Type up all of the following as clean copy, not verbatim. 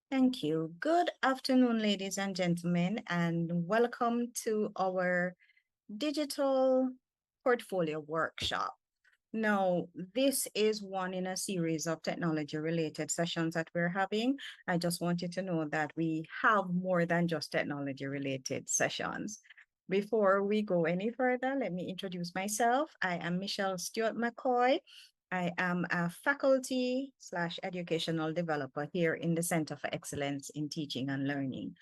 Thank you. Good afternoon, ladies and gentlemen, and welcome to our digital portfolio workshop. Now, this is one in a series of technology-related sessions that we're having. I just want you to know that we have more than just technology-related sessions. Before we go any further, let me introduce myself. I am Michelle Stewart-McKoy. I am a faculty/educational developer here in the Center for Excellence in Teaching and Learning.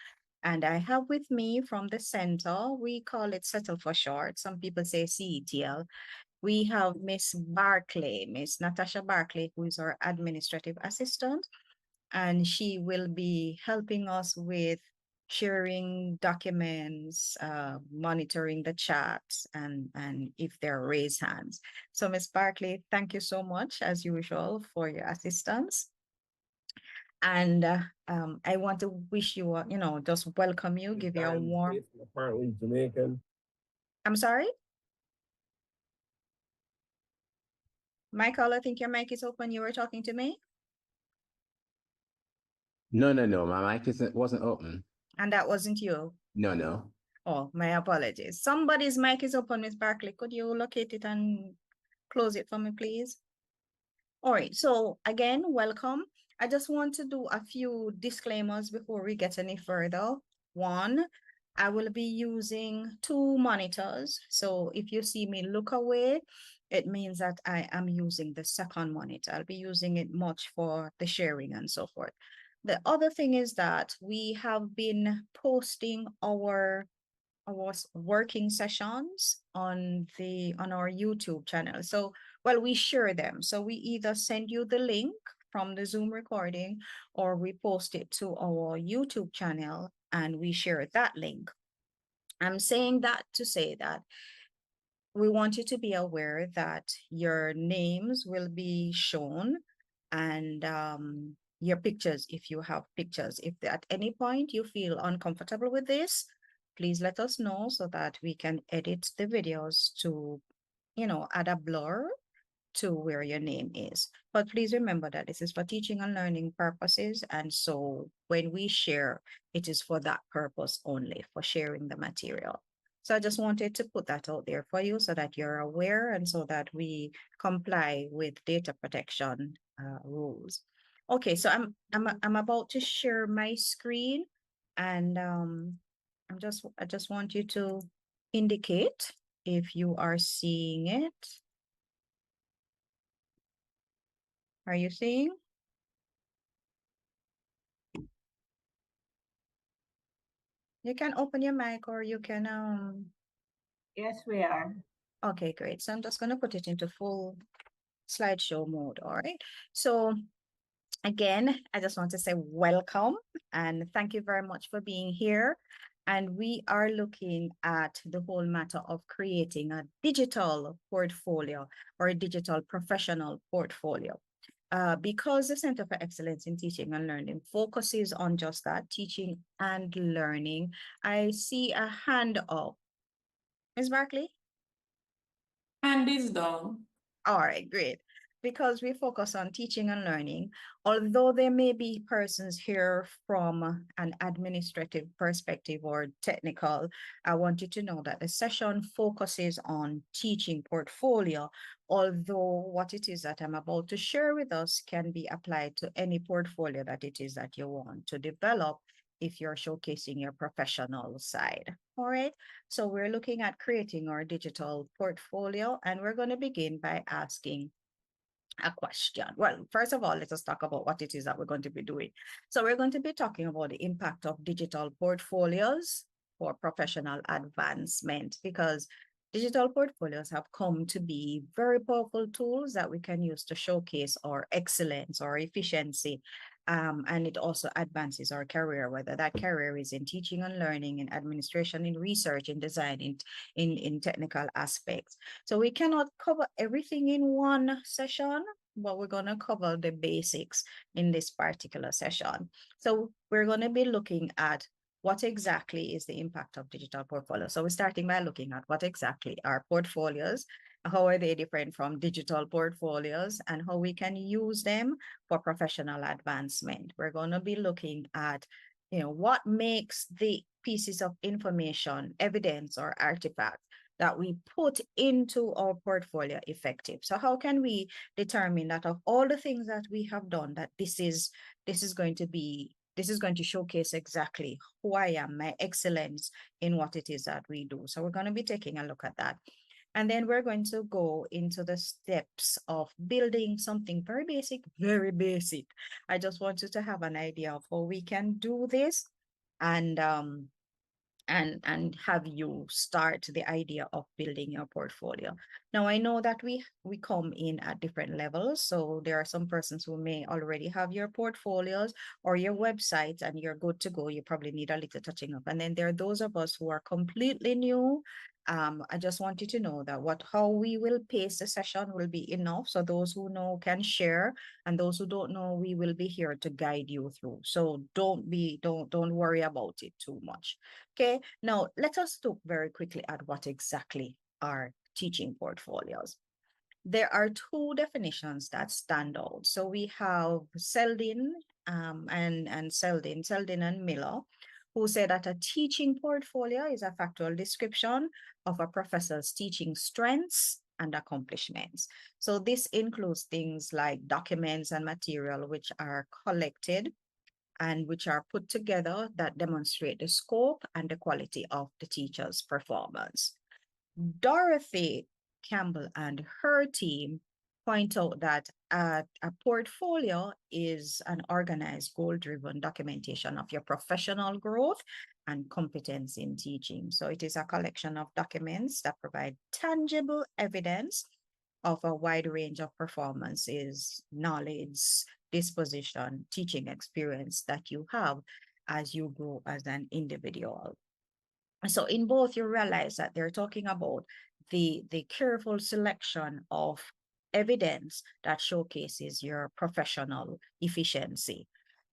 And I have with me from the center, we call it CETL for short. Some people say CETL. We have Miss Barclay, Miss Natasha Barclay, who is our administrative assistant, and she will be helping us with sharing documents, monitoring the chats, and if there are raised hands. So Ms. Barclay, thank you so much, as usual, for your assistance. And I want to wish you, just welcome you, give you a warm... Apparently Jamaican. I'm sorry? Michael, I think your mic is open. You were talking to me? No. My mic wasn't open. And that wasn't you? No. Oh, my apologies. Somebody's mic is open, Miss Barclay. Could you locate it and close it for me, please? All right, so again, welcome. I just want to do a few disclaimers before we get any further. One, I will be using two monitors. So if you see me look away, it means that I am using the second monitor. I'll be using it much for the sharing and so forth. The other thing is that we have been posting our working sessions on our YouTube channel. So, well, we share them. So we either send you the link from the Zoom recording or we post it to our YouTube channel and we share that link. I'm saying that to say that we want you to be aware that your names will be shown and your pictures, if you have pictures. If at any point you feel uncomfortable with this, please let us know so that we can edit the videos to, add a blur to where your name is. But please remember that this is for teaching and learning purposes. And so when we share, it is for that purpose only, for sharing the material. So I just wanted to put that out there for you so that you're aware and so that we comply with data protection rules. Okay, so I'm about to share my screen and I just want you to indicate if you are seeing it. Are you seeing? You can open your mic or you can Yes, we are. Okay, great. So I'm just going to put it into full slideshow mode. All right. So again, I just want to say welcome and thank you very much for being here. And we are looking at the whole matter of creating a digital portfolio or a digital professional portfolio. Because the Center for Excellence in Teaching and Learning focuses on just that, teaching and learning, I see a hand up. Ms. Barclay? Hand is down. All right, great. Because we focus on teaching and learning, although there may be persons here from an administrative perspective or technical, I want you to know that the session focuses on teaching portfolio, although what it is that I'm about to share with us can be applied to any portfolio that it is that you want to develop if you're showcasing your professional side. All right, so we're looking at creating our digital portfolio, and we're going to begin by asking a question. Well, first of all, let us talk about what it is that we're going to be doing. So we're going to be talking about the impact of digital portfolios for professional advancement, because digital portfolios have come to be very powerful tools that we can use to showcase our excellence or efficiency. And it also advances our career, whether that career is in teaching and learning, in administration, in research, in design, in technical aspects. So we cannot cover everything in one session, but we're going to cover the basics in this particular session. So we're going to be looking at what exactly is the impact of digital portfolios. So we're starting by looking at what exactly are portfolios. how are they different from digital portfolios, and how we can use them for professional advancement. We're going to be looking at, what makes the pieces of information, evidence, or artifacts that we put into our portfolio effective. So how can we determine that of all the things that we have done, that this is going to showcase exactly who I am, my excellence in what it is that we do. So we're going to be taking a look at that. And then we're going to go into the steps of building something very basic, very basic. I just want you to have an idea of how we can do this, and have you start the idea of building your portfolio. Now, I know that we come in at different levels. So there are some persons who may already have your portfolios or your websites and you're good to go. You probably need a little touching up. And then there are those of us who are completely new. I just want you to know that how we will pace the session will be enough. So those who know can share, and those who don't know, we will be here to guide you through. So don't worry about it too much. Okay, now let us look very quickly at what exactly are teaching portfolios. There are two definitions that stand out. So we have Selden Selden and Miller, who say that a teaching portfolio is a factual description of a professor's teaching strengths and accomplishments. So this includes things like documents and material which are collected and which are put together that demonstrate the scope and the quality of the teacher's performance. Dorothy Campbell and her team point out that a portfolio is an organized, goal-driven documentation of your professional growth and competence in teaching. So it is a collection of documents that provide tangible evidence of a wide range of performances, knowledge, disposition, teaching experience that you have as you grow as an individual. So in both, you realize that they're talking about the careful selection of evidence that showcases your professional efficiency.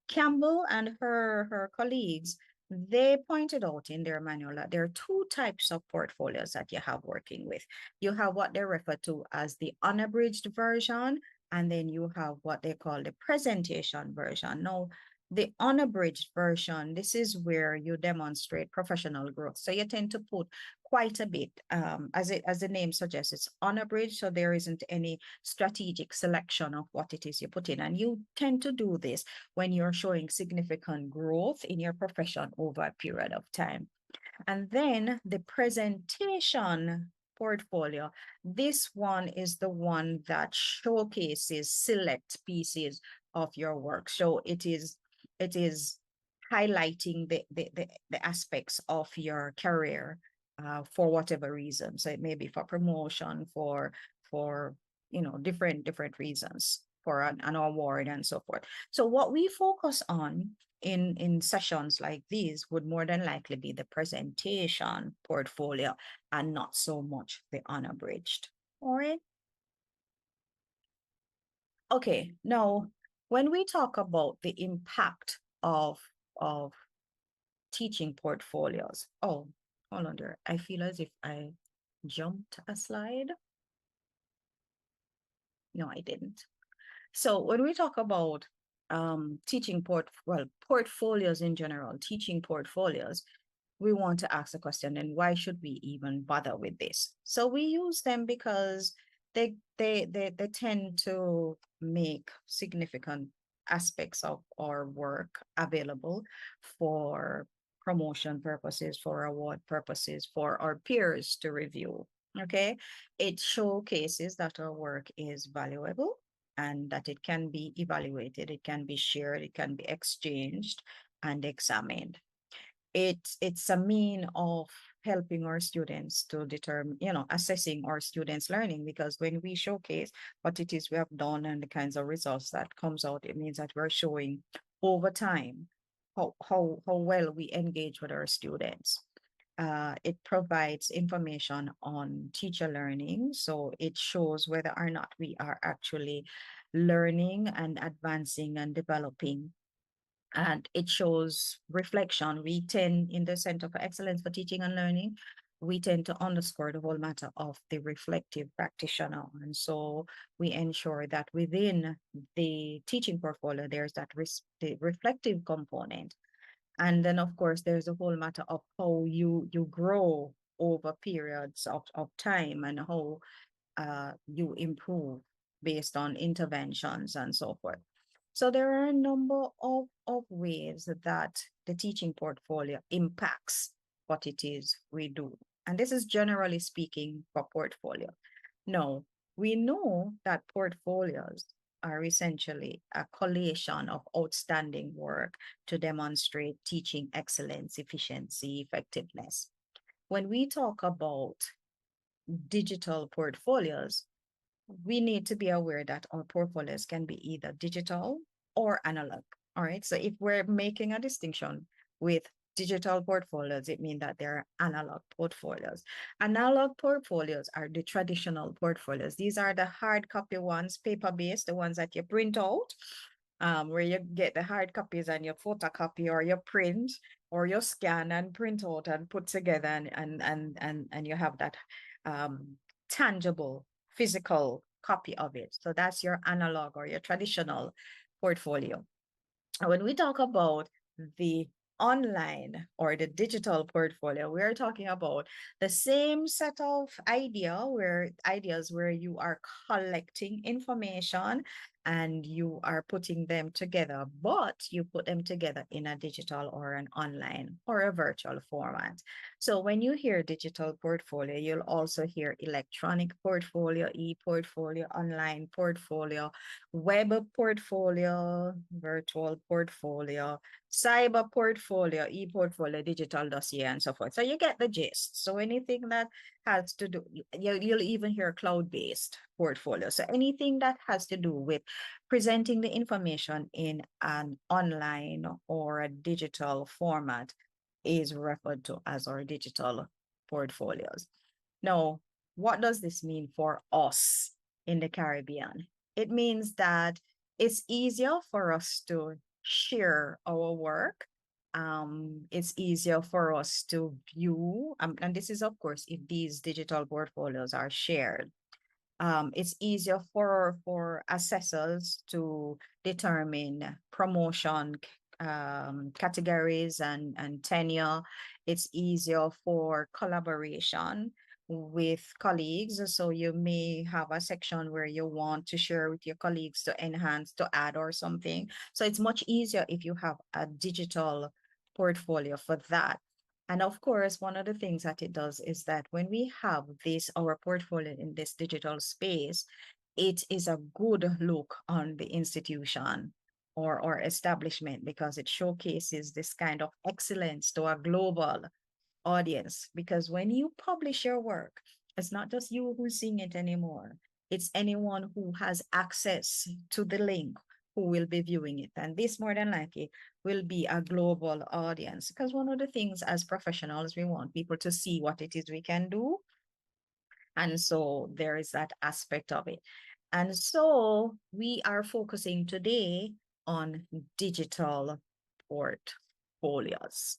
Campbell and her colleagues, they pointed out in their manual that there are two types of portfolios that you have working with. You have what they refer to as the unabridged version, and then you have what they call the presentation version. Now, the unabridged version, this is where you demonstrate professional growth. So you tend to put quite a bit, as the name suggests, it's unabridged, so there isn't any strategic selection of what it is you put in. And you tend to do this when you're showing significant growth in your profession over a period of time. And then the presentation portfolio, this one is the one that showcases select pieces of your work. So it is highlighting the aspects of your career for whatever reason. So it may be for promotion, for different reasons, for an award and so forth. So what we focus on in sessions like these would more than likely be the presentation portfolio and not so much the unabridged. All right. Okay, now when we talk about the impact of teaching portfolios, oh, hold on there. I feel as if I jumped a slide. No, I didn't. So when we talk about teaching portfolios in general, teaching portfolios, we want to ask the question, then why should we even bother with this? So we use them because they tend to make significant aspects of our work available for promotion purposes, for award purposes, for our peers to review. Okay, it showcases that our work is valuable and that it can be evaluated, it can be shared, it can be exchanged and examined. It's a mean of helping our students to determine, assessing our students' learning, because when we showcase what it is we have done and the kinds of results that comes out, it means that we're showing over time how well we engage with our students. It provides information on teacher learning, so it shows whether or not we are actually learning and advancing and developing. And it shows reflection. We tend in the Center for Excellence for Teaching and Learning, we tend to underscore the whole matter of the reflective practitioner. And so we ensure that within the teaching portfolio, there's that the reflective component. And then, of course, there's a whole matter of how you grow over periods of time and how you improve based on interventions and so forth. So there are a number of ways that the teaching portfolio impacts what it is we do. And this is generally speaking for portfolio. Now, we know that portfolios are essentially a collation of outstanding work to demonstrate teaching excellence, efficiency, effectiveness. When we talk about digital portfolios, we need to be aware that our portfolios can be either digital or analog. All right. So if we're making a distinction with digital portfolios, it means that they're analog portfolios. Analog portfolios are the traditional portfolios. These are the hard copy ones, paper-based, the ones that you print out, where you get the hard copies and you photocopy or you print or you scan and print out and put together and you have that tangible physical copy of it. So that's your analog or your traditional portfolio. And when we talk about the online or the digital portfolio, we're talking about the same set of ideas where you are collecting information and you are putting them together, but you put them together in a digital or an online or a virtual format. So when you hear digital portfolio, you'll also hear electronic portfolio, e-portfolio, online portfolio, web portfolio, virtual portfolio, cyber portfolio, e-portfolio, digital dossier, and so forth. So you get the gist. So anything that has to do, you'll even hear cloud-based portfolio. So anything that has to do with presenting the information in an online or a digital format is referred to as our digital portfolios. Now, what does this mean for us in the Caribbean? It means that it's easier for us to share our work. It's easier for us to view, and this is, of course, if these digital portfolios are shared. It's easier for assessors to determine promotion categories and tenure. It's easier for collaboration with colleagues. So you may have a section where you want to share with your colleagues to enhance, to add or something. So it's much easier if you have a digital portfolio for that. And of course, one of the things that it does is that when we have our portfolio in this digital space, it is a good look on the institution or establishment because it showcases this kind of excellence to a global audience. Because when you publish your work, it's not just you who's seeing it anymore. It's anyone who has access to the link who will be viewing it. And this more than likely will be a global audience, because one of the things as professionals, we want people to see what it is we can do. And so there is that aspect of it. And so we are focusing today on digital portfolios.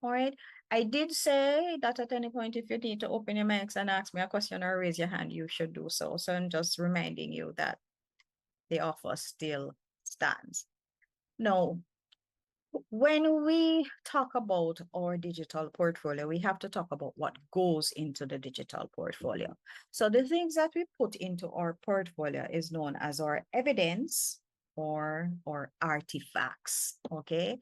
All right. I did say that at any point, if you need to open your mics and ask me a question or raise your hand, you should do so. So I'm just reminding you that the offer still stands. Now, when we talk about our digital portfolio, we have to talk about what goes into the digital portfolio. So the things that we put into our portfolio is known as our evidence or artifacts, okay?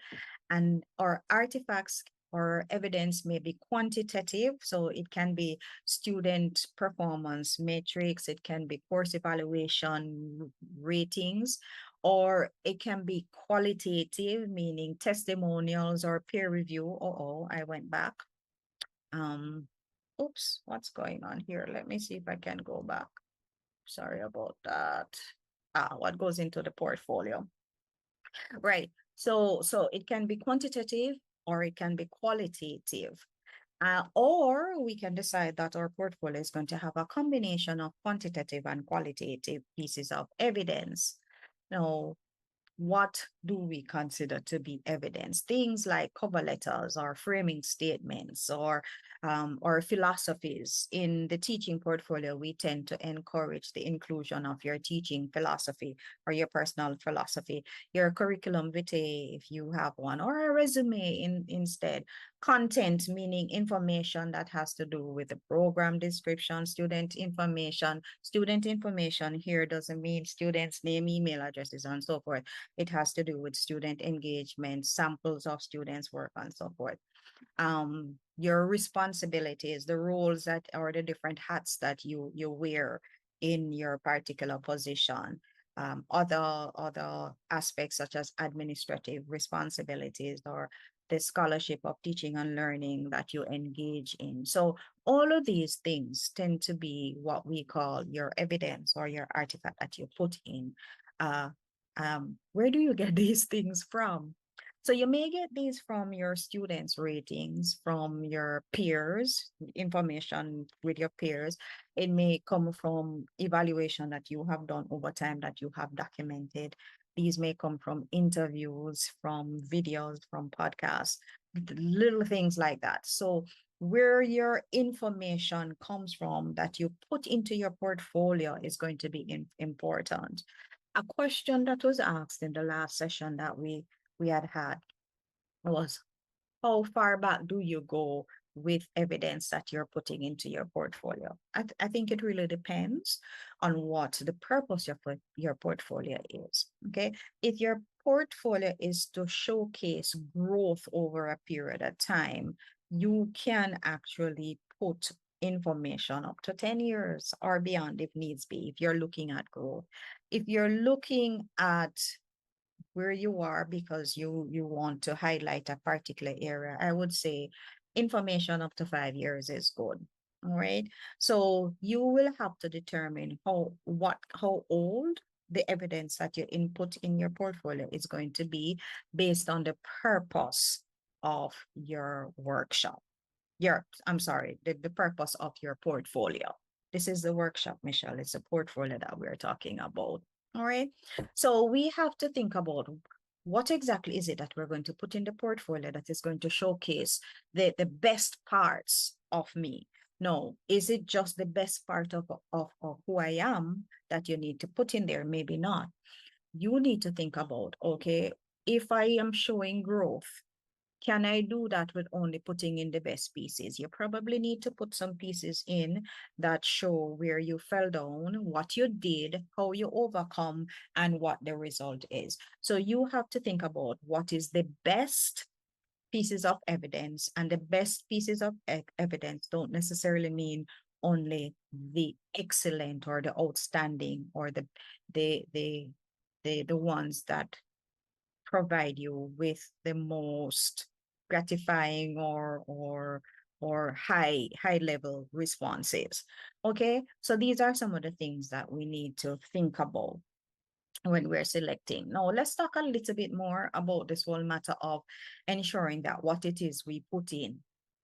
And our artifacts or evidence may be quantitative, so it can be student performance metrics, it can be course evaluation ratings, or it can be qualitative, meaning testimonials or peer review. I went back. Oops, what's going on here? Let me see if I can go back. Sorry about that. What goes into the portfolio? Right. So it can be quantitative or it can be qualitative. Or we can decide that our portfolio is going to have a combination of quantitative and qualitative pieces of evidence. Now, what do we consider to be evidence? Things like cover letters or framing statements or philosophies. In the teaching portfolio, we tend to encourage the inclusion of your teaching philosophy or your personal philosophy, your curriculum vitae, if you have one, or a resume instead. Content, meaning information that has to do with the program description, student information. Student information here doesn't mean students' name, email addresses, and so forth. It has to do with student engagement, samples of students' work, and so forth. Your responsibilities, the roles that or the different hats that you wear in your particular position. Other aspects such as administrative responsibilities or the scholarship of teaching and learning that you engage in. So all of these things tend to be what we call your evidence or your artifact that you put in. Where do you get these things from? So you may get these from your students' ratings, from your peers, information with your peers. It may come from evaluation that you have done over time that you have documented. These may come from interviews, from videos, from podcasts, little things like that. So where your information comes from that you put into your portfolio is going to be important. A question that was asked in the last session that we had was, how far back do you go with evidence that you're putting into your portfolio? I think it really depends on what the purpose of your portfolio is, okay? If your portfolio is to showcase growth over a period of time, you can actually put information up to 10 years or beyond if needs be, if you're looking at growth. If you're looking at where you are because you want to highlight a particular area, I would say information up to 5 years is good. All right. So you will have to determine how old the evidence that you input in your portfolio is going to be based on the purpose of your workshop. The purpose of your portfolio. This is the workshop, Michelle. It's a portfolio that we're talking about. All right. So we have to think about what exactly is it that we're going to put in the portfolio that is going to showcase the best parts of me. No, is it just the best part of who I am that you need to put in there? Maybe not. You need to think about, okay, if I am showing growth, can I do that with only putting in the best pieces? You probably need to put some pieces in that show where you fell down, what you did, how you overcome, and what the result is. So you have to think about what is the best pieces of evidence, and the best pieces of evidence don't necessarily mean only the excellent or the outstanding or the ones that provide you with the most gratifying or high level responses. Okay, so these are some of the things that we need to think about when we're selecting. Now let's talk a little bit more about this whole matter of ensuring that what it is we put in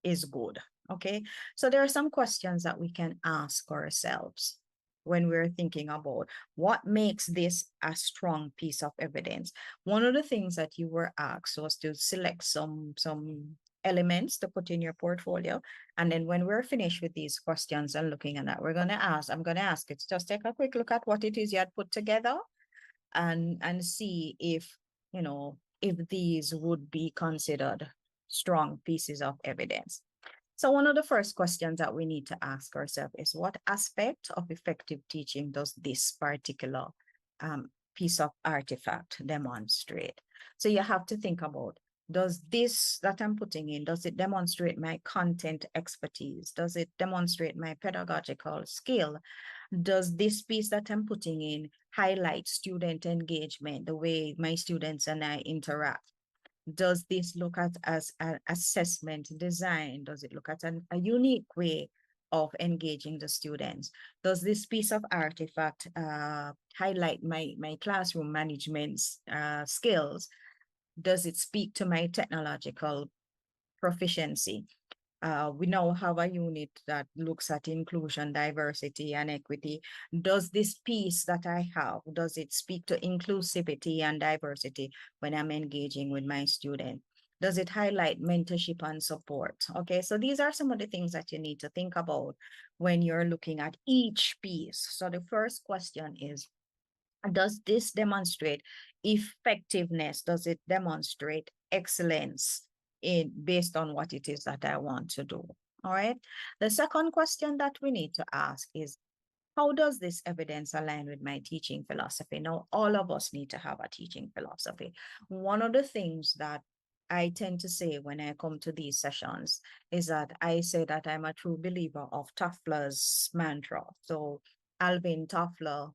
is good. Okay, so there are some questions that we can ask ourselves when we're thinking about what makes this a strong piece of evidence. One of the things that you were asked was to select some elements to put in your portfolio. And then when we're finished with these questions and looking at that, I'm going to ask you to just take a quick look at what it is you had put together and see if, if these would be considered strong pieces of evidence. So one of the first questions that we need to ask ourselves is, what aspect of effective teaching does this particular piece of artifact demonstrate? So you have to think about, does this that I'm putting in, does it demonstrate my content expertise? Does it demonstrate my pedagogical skill? Does this piece that I'm putting in highlight student engagement, the way my students and I interact? Does this look at as an assessment design? Does it look at a unique way of engaging the students? Does this piece of artifact highlight my classroom management skills? Does it speak to my technological proficiency? We now have a unit that looks at inclusion, diversity, and equity. Does this piece that I have, does it speak to inclusivity and diversity when I'm engaging with my student? Does it highlight mentorship and support? Okay, so these are some of the things that you need to think about when you're looking at each piece. So the first question is, does this demonstrate effectiveness? Does it demonstrate excellence based on what it is that I want to do? All right. The second question that we need to ask is, how does this evidence align with my teaching philosophy? Now, all of us need to have a teaching philosophy. One of the things that I tend to say when I come to these sessions is that I say that I'm a true believer of Toffler's mantra. So Alvin Toffler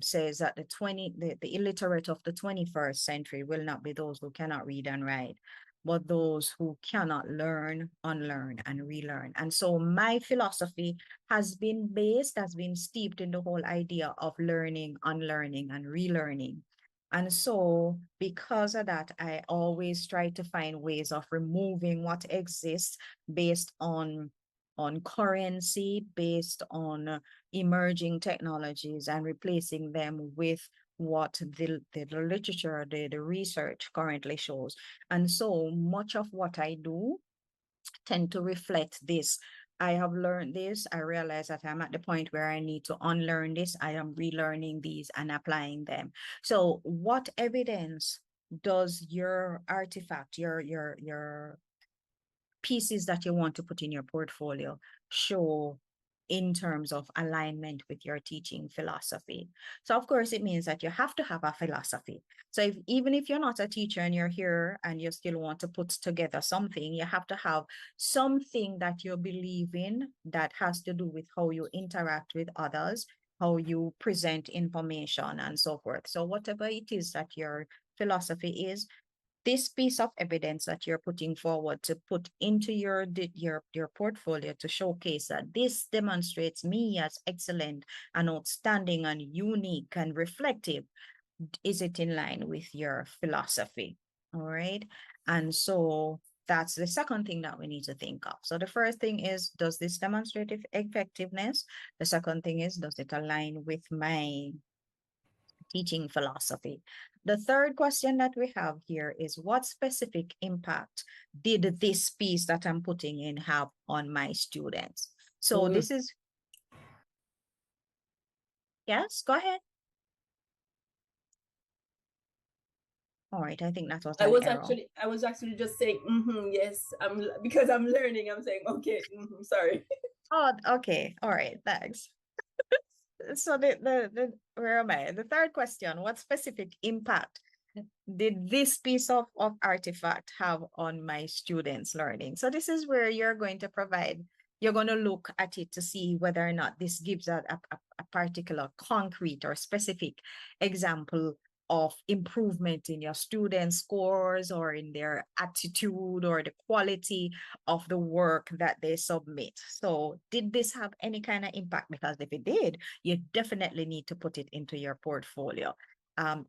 says that the illiterate of the 21st century will not be those who cannot read and write, but those who cannot learn, unlearn, and relearn. And so my philosophy has been steeped in the whole idea of learning, unlearning, and relearning. And so because of that, I always try to find ways of removing what exists based on currency, based on emerging technologies, and replacing them with what the literature, the research currently shows. And so much of what I do tend to reflect this. I have learned this. I realize that I'm at the point where I need to unlearn this. I am relearning these and applying them. So what evidence does your artifact, your pieces that you want to put in your portfolio show in terms of alignment with your teaching philosophy? So of course, it means that you have to have a philosophy. So even if you're not a teacher and you're here and you still want to put together something, you have to have something that you believe in that has to do with how you interact with others, how you present information, and so forth. So whatever it is that your philosophy is, this piece of evidence that you're putting forward to put into your portfolio to showcase that this demonstrates me as excellent and outstanding and unique and reflective. Is it in line with your philosophy? All right. And so that's the second thing that we need to think of. So the first thing is, does this demonstrate effectiveness? The second thing is, does it align with my teaching philosophy? The third question that we have here is, what specific impact did this piece that I'm putting in have on my students? So this is, yes, go ahead. All right, I think that was I an was error. actually just saying, yes, because I'm learning, I'm saying, okay, sorry. Oh, okay. All right, thanks. So where am I? The third question, what specific impact did this piece of artifact have on my students' learning? So this is where you're going to look at it to see whether or not this gives a particular concrete or specific example of improvement in your students' scores or in their attitude or the quality of the work that they submit. So did this have any kind of impact? Because if it did, you definitely need to put it into your portfolio.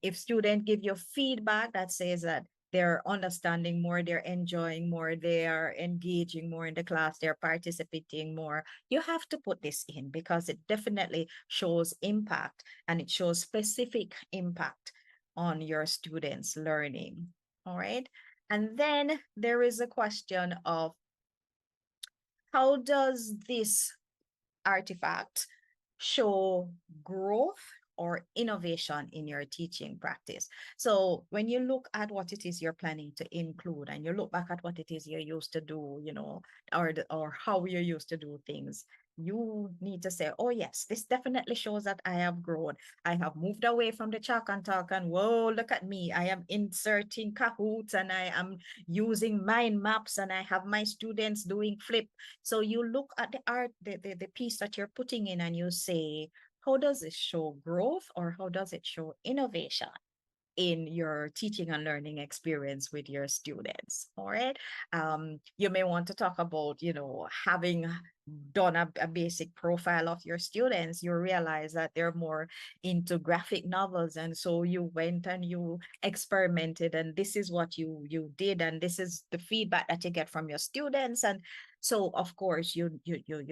If students give you feedback that says that they're understanding more, they're enjoying more, they are engaging more in the class, they're participating more, you have to put this in because it definitely shows impact and it shows specific impact on your students' learning. All right. And then there is a question of, how does this artifact show growth or innovation in your teaching practice? So when you look at what it is you're planning to include and you look back at what it is you're used to do, or how you're used to do things, you need to say, oh yes, this definitely shows that I have grown. I have moved away from the chalk and talk and whoa, look at me. I am inserting Kahoots and I am using mind maps and I have my students doing flip. So you look at the art, the piece that you're putting in and you say, how does it show growth or how does it show innovation in your teaching and learning experience with your students? All right. You may want to talk about, having done a basic profile of your students, you realize that they're more into graphic novels, and so you went and you experimented, and this is what you did, and this is the feedback that you get from your students. And so of course you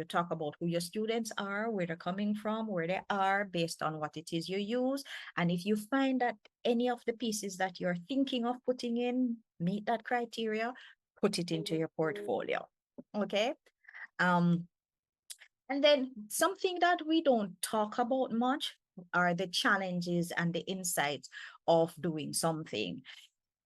talk about who your students are, where they're coming from, where they are, based on what it is you use. And if you find that any of the pieces that you're thinking of putting in meet that criteria, put it into your portfolio. Okay. And then something that we don't talk about much are the challenges and the insights of doing something.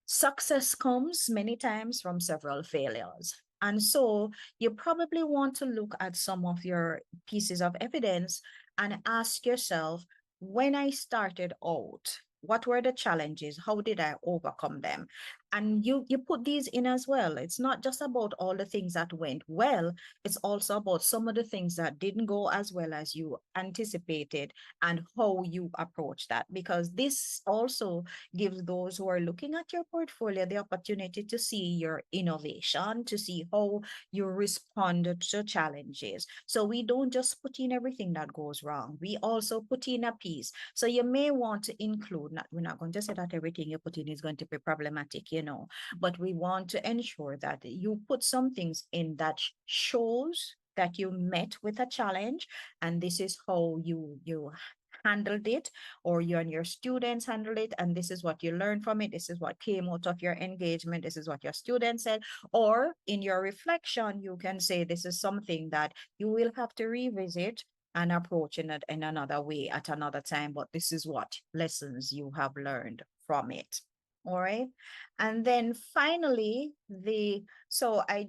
Success comes many times from several failures. And so you probably want to look at some of your pieces of evidence and ask yourself, when I started out, what were the challenges? How did I overcome them? And you put these in as well. It's not just about all the things that went well. It's also about some of the things that didn't go as well as you anticipated and how you approach that. Because this also gives those who are looking at your portfolio the opportunity to see your innovation, to see how you responded to challenges. So we don't just put in everything that goes wrong. We also put in a piece. So you may want to include, we're not going to say that everything you put in is going to be problematic, but we want to ensure that you put some things in that shows that you met with a challenge, and this is how you handled it, or you and your students handled it, and this is what you learned from it. This is what came out of your engagement. This is what your students said. Or in your reflection, you can say this is something that you will have to revisit and approach in another way at another time, but this is what lessons you have learned from it. All right. And then finally, so I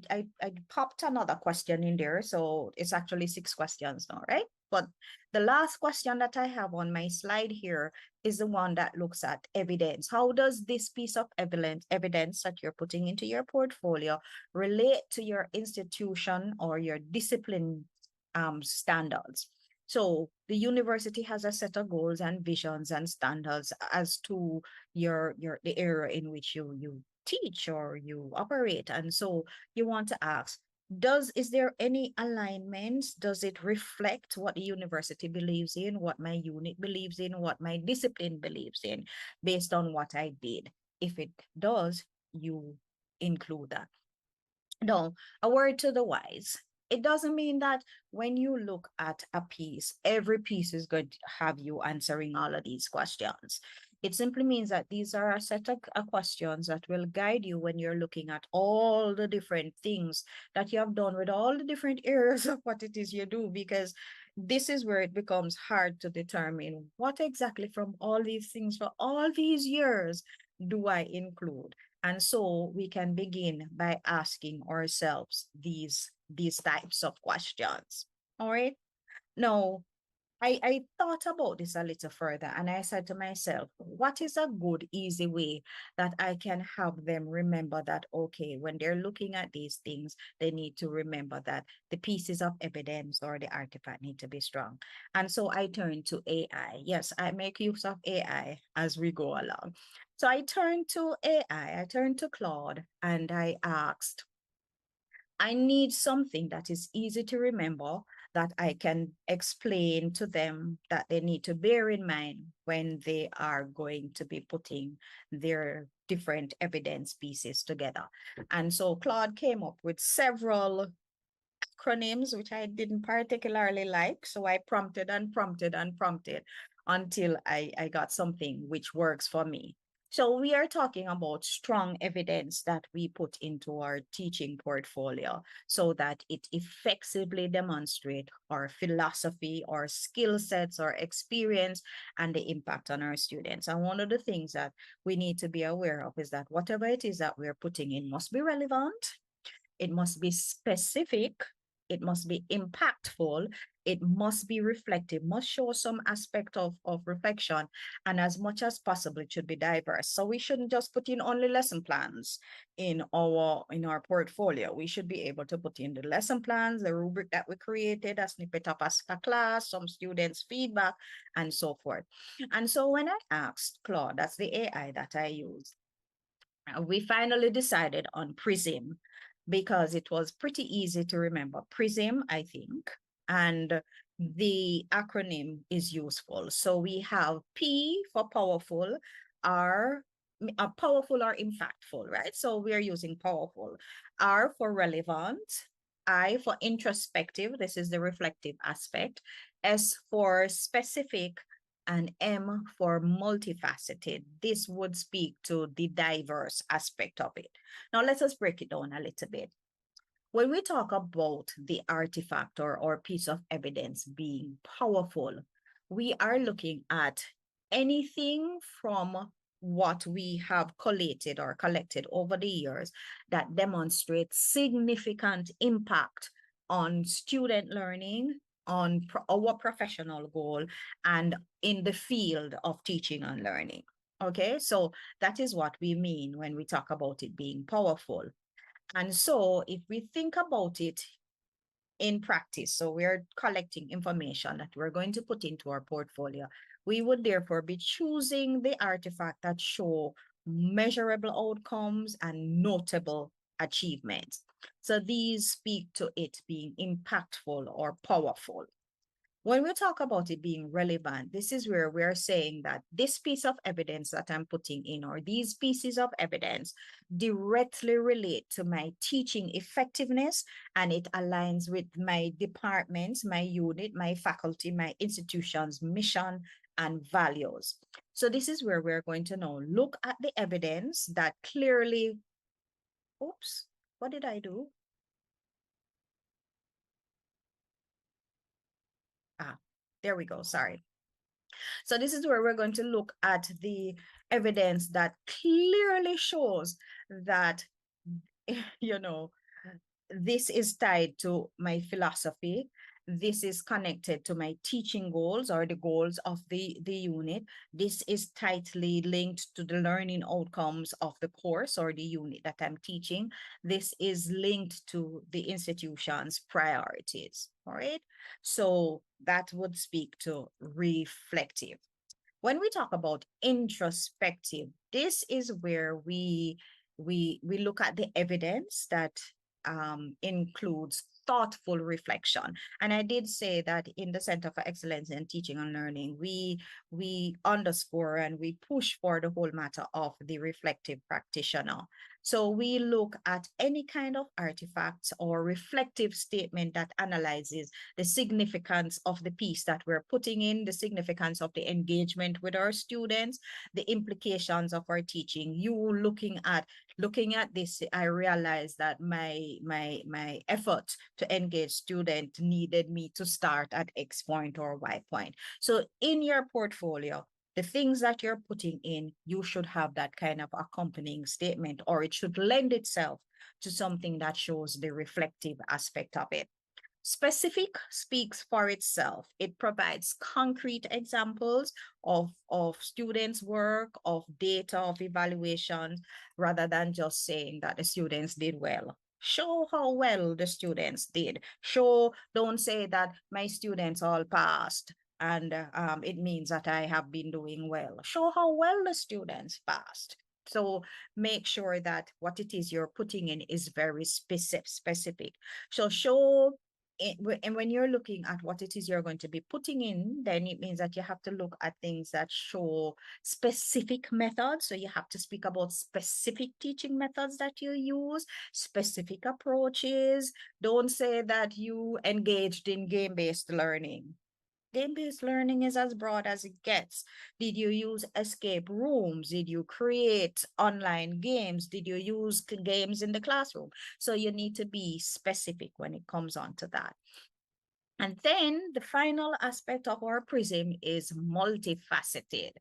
popped another question in there. So it's actually 6 questions now, right? But the last question that I have on my slide here is the one that looks at evidence. How does this piece of evidence that you're putting into your portfolio relate to your institution or your discipline standards? So the university has a set of goals and visions and standards as to the area in which you teach or you operate. And so you want to ask, is there any alignment? Does it reflect what the university believes in, what my unit believes in, what my discipline believes in, based on what I did? If it does, you include that. Now, a word to the wise. It doesn't mean that when you look at a piece, every piece is going to have you answering all of these questions. It simply means that these are a set of questions that will guide you when you're looking at all the different things that you have done with all the different areas of what it is you do, because this is where it becomes hard to determine what exactly from all these things for all these years do I include. And so we can begin by asking ourselves these types of questions. All right. Now, I thought about this a little further, and I said to myself, what is a good, easy way that I can have them remember that, okay, when they're looking at these things, they need to remember that the pieces of evidence or the artifact need to be strong. And so I turned to AI. Yes, I make use of AI as we go along. So I turned to AI, I turned to Claude, and I asked, I need something that is easy to remember, that I can explain to them, that they need to bear in mind when they are going to be putting their different evidence pieces together. And so Claude came up with several acronyms, which I didn't particularly like. So I prompted and prompted and prompted until I got something which works for me. So we are talking about strong evidence that we put into our teaching portfolio so that it effectively demonstrates our philosophy, our skill sets, our experience, and the impact on our students. And one of the things that we need to be aware of is that whatever it is that we're putting in must be relevant, it must be specific, it must be impactful, it must be reflective, must show some aspect of reflection, and as much as possible, it should be diverse. So we shouldn't just put in only lesson plans in our portfolio. We should be able to put in the lesson plans, the rubric that we created, a snippet of a class, some students' feedback, and so forth. And so when I asked Claude, that's the AI that I use, we finally decided on PRISM. because it was pretty easy to remember. PRISM, I think, and the acronym is useful. So we have P for powerful, R, powerful or impactful, right? So we're using powerful. R for relevant, I for introspective, this is the reflective aspect, S for specific, and M for multifaceted. This would speak to the diverse aspect of it. Now let us break it down a little bit. When we talk about the artifact or piece of evidence being powerful, we are looking at anything from what we have collated or collected over the years that demonstrates significant impact on student learning, on our professional goal, and in the field of teaching and learning. Okay, so that is what we mean when we talk about it being powerful. And so if we think about it in practice, so we're collecting information that we're going to put into our portfolio, we would therefore be choosing the artifact that show measurable outcomes and notable achievements. So these speak to it being impactful or powerful. When we talk about it being relevant, this is where we're saying that this piece of evidence that I'm putting in, or these pieces of evidence, directly relate to my teaching effectiveness, and it aligns with my departments, my unit, my faculty, my institution's mission and values. So this is where we're going to now look at the evidence that clearly, oops, what did I do? There we go, sorry. So this is where we're going to look at the evidence that clearly shows that, you know, this is tied to my philosophy. This is connected to my teaching goals or the goals of the unit. This is tightly linked to the learning outcomes of the course or the unit that I'm teaching. This is linked to the institution's priorities, all right? So that would speak to reflective. When we talk about introspective, this is where we look at the evidence that includes thoughtful reflection. And I did say that in the Center for Excellence in Teaching and Learning, we underscore and we push for the whole matter of the reflective practitioner. So we look at any kind of artifacts or reflective statement that analyzes the significance of the piece that we're putting in, the significance of the engagement with our students, the implications of our teaching. You looking at this, I realized that my effort to engage students needed me to start at X point or Y point. So in your portfolio, the things that you're putting in, you should have that kind of accompanying statement, or it should lend itself to something that shows the reflective aspect of it. Specific speaks for itself. It provides concrete examples of students' work, of data, of evaluations, rather than just saying that the students did well. Show how well the students did. Don't say that my students all passed and it means that I have been doing well. Show how well the students passed. So make sure that what it is you're putting in is very specific. So show it, and when you're looking at what it is you're going to be putting in, then it means that you have to look at things that show specific methods. So you have to speak about specific teaching methods that you use, specific approaches. Don't say that you engaged in game-based learning. Game-based learning is as broad as it gets. Did you use escape rooms? Did you create online games? Did you use games in the classroom? So you need to be specific when it comes on to that. And then the final aspect of our PRISM is multifaceted.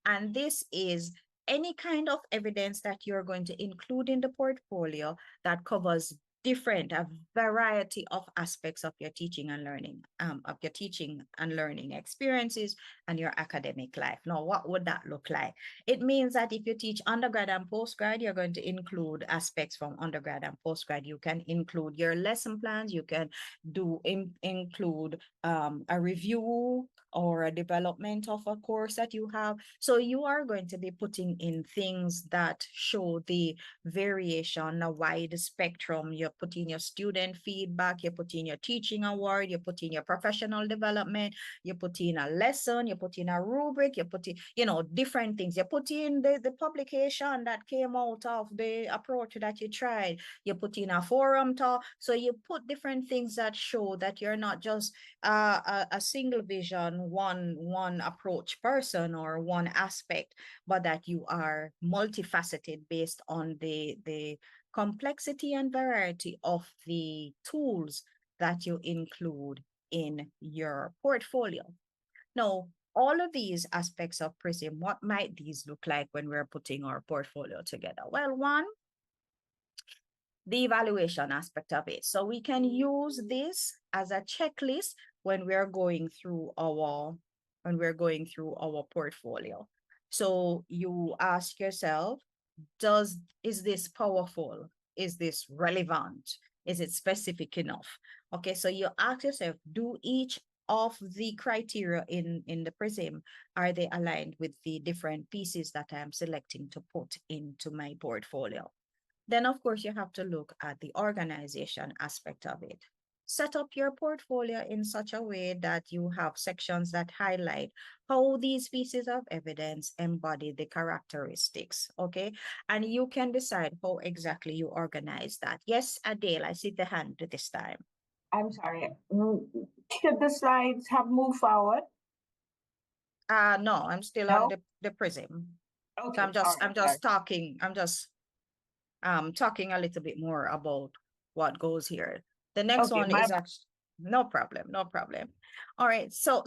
And this is any kind of evidence that you're going to include in the portfolio that covers a variety of aspects of your teaching and learning, experiences and your academic life. Now, what would that look like? It means that if you teach undergrad and postgrad, you're going to include aspects from undergrad and postgrad. You can include your lesson plans. You can include a review or a development of a course that you have. So you are going to be putting in things that show the variation, a wide spectrum. You put in your student feedback, you put in your teaching award, you put in your professional development, you put in a lesson, you put in a rubric, you put in, you know, different things. You put in the publication that came out of the approach that you tried. You put in a forum talk. So you put different things that show that you're not just a single vision, one approach person or one aspect, but that you are multifaceted based on the complexity and variety of the tools that you include in your portfolio. Now, all of these aspects of PRISM, what might these look like when we're putting our portfolio together? Well, one, the evaluation aspect of it. So we can use this as a checklist when we're going through our portfolio. So you ask yourself, is this powerful? Is this relevant? Is it specific enough? Okay, so you ask yourself, do each of the criteria in the PRISM, are they aligned with the different pieces that I'm selecting to put into my portfolio? Then, of course, you have to look at the organization aspect of it. Set up your portfolio in such a way that you have sections that highlight how these pieces of evidence embody the characteristics, okay? And you can decide how exactly you organize that. Yes, Adele, I see the hand this time. I'm sorry. Should the slides have moved forward? No, I'm still on No? the PRISM. Okay. So I'm just sorry. talking a little bit more about what goes here. The next Okay, one is actually no problem. All right, so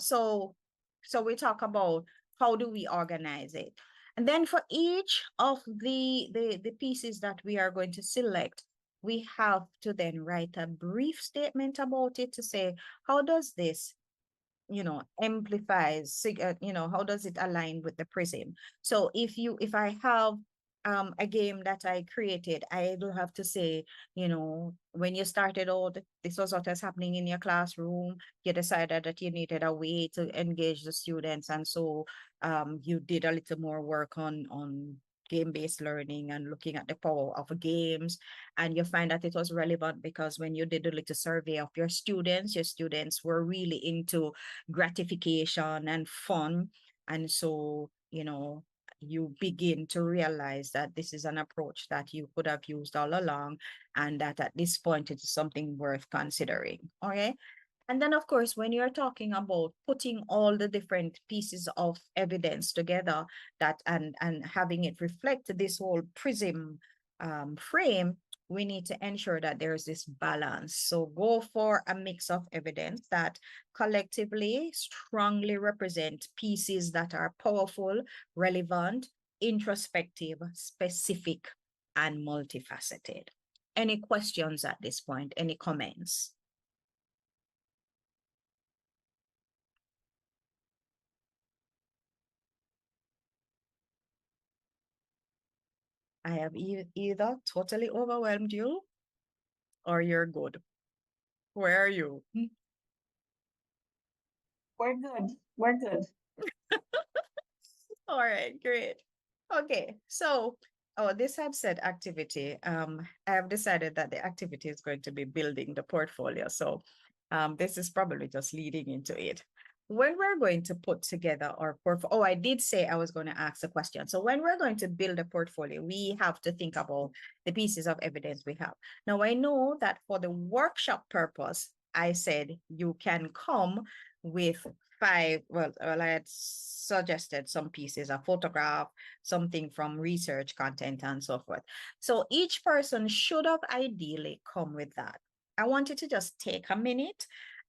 we talk about how do we organize it, and then for each of the pieces that we are going to select, we have to then write a brief statement about it to say, how does this, you know, amplifies, you know, how does it align with the PRISM? So if I have a game that I created, I will have to say, you know, when you started out, this was what was happening in your classroom. You decided that you needed a way to engage the students, and so you did a little more work on game-based learning and looking at the power of games, and you find that it was relevant because when you did a little survey of your students were really into gratification and fun, and so, you know, you begin to realize that this is an approach that you could have used all along, and that at this point it is something worth considering. Okay. And then, of course, when you're talking about putting all the different pieces of evidence together, that and having it reflect this whole PRISM frame, we need to ensure that there's this balance. So go for a mix of evidence that collectively strongly represent pieces that are powerful, relevant, introspective, specific, and multifaceted. Any questions at this point? Any comments? I have either totally overwhelmed you or you're good. Where are you? We're good. We're good. All right, great. Okay, so this had said activity. I have decided that the activity is going to be building the portfolio. So this is probably just leading into it. When we're going to put together our portfolio, I did say I was going to ask a question. So when we're going to build a portfolio, we have to think about the pieces of evidence we have. Now, I know that for the workshop purpose, I said you can come with 5, well, I had suggested some pieces, a photograph, something from research content and so forth. So each person should have ideally come with that. I want you to just take a minute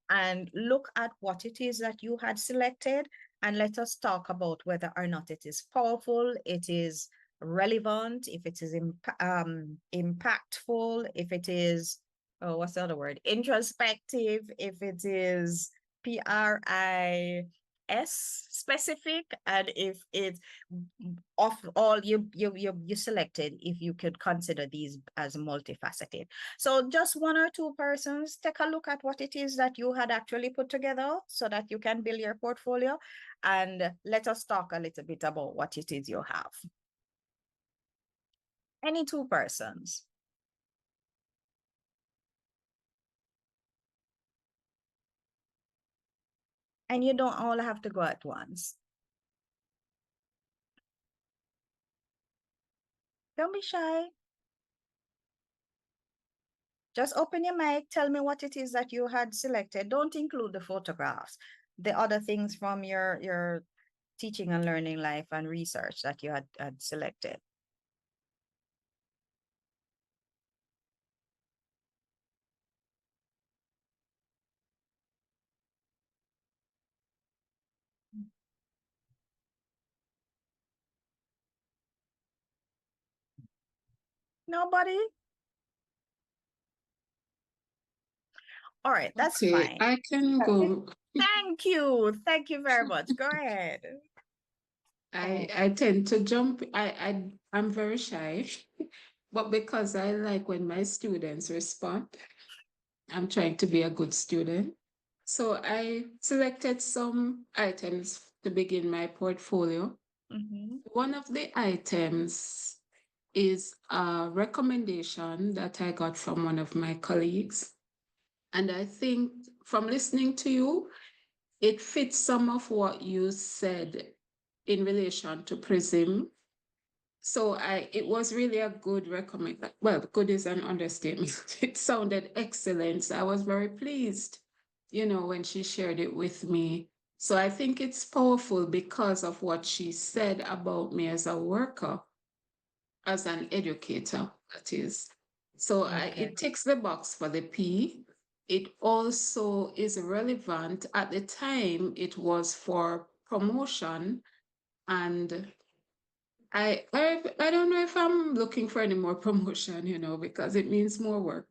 and look at what it is that you had selected, and let us talk about whether or not it is powerful, it is relevant, if it is impactful, if it is, oh, what's the other word? Introspective, if it is PRI, S specific, and if it's of all you selected, if you could consider these as multifaceted. So just one or two persons, take a look at what it is that you had actually put together so that you can build your portfolio, and let us talk a little bit about what it is you have. Any two persons. And you don't all have to go at once. Don't be shy. Just open your mic, tell me what it is that you had selected. Don't include the photographs, the other things from your teaching and learning life and research that you had selected. Nobody? All right, that's fine. I can go. Thank you. Thank you very much. Go ahead. I tend to jump. I'm very shy, but because I like when my students respond, I'm trying to be a good student. So I selected some items to begin my portfolio. One of the items is a recommendation that I got from one of my colleagues. And I think from listening to you, it fits some of what you said in relation to PRISM. So it was really a good recommend. Well, good is an understatement. It sounded excellent. So I was very pleased, when she shared it with me. So I think it's powerful because of what she said about me as a worker, as an educator, that is. So it ticks the box for the P. It also is relevant. At the time, it was for promotion, and I don't know if I'm looking for any more promotion, because it means more work.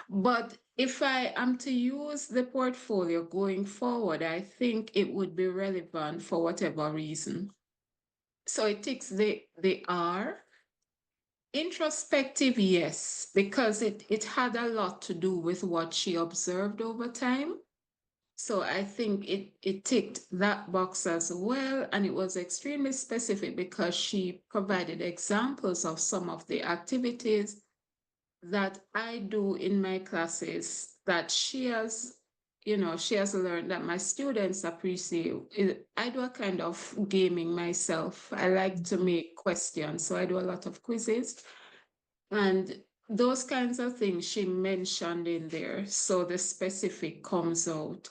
But if I am to use the portfolio going forward, I think it would be relevant for whatever reason. So it takes the R. Introspective, yes, because it had a lot to do with what she observed over time. So I think it ticked that box as well. And it was extremely specific because she provided examples of some of the activities that I do in my classes that she has learned that my students appreciate. I do a kind of gaming myself. I like to make questions. So I do a lot of quizzes. And those kinds of things she mentioned in there. So the specific comes out.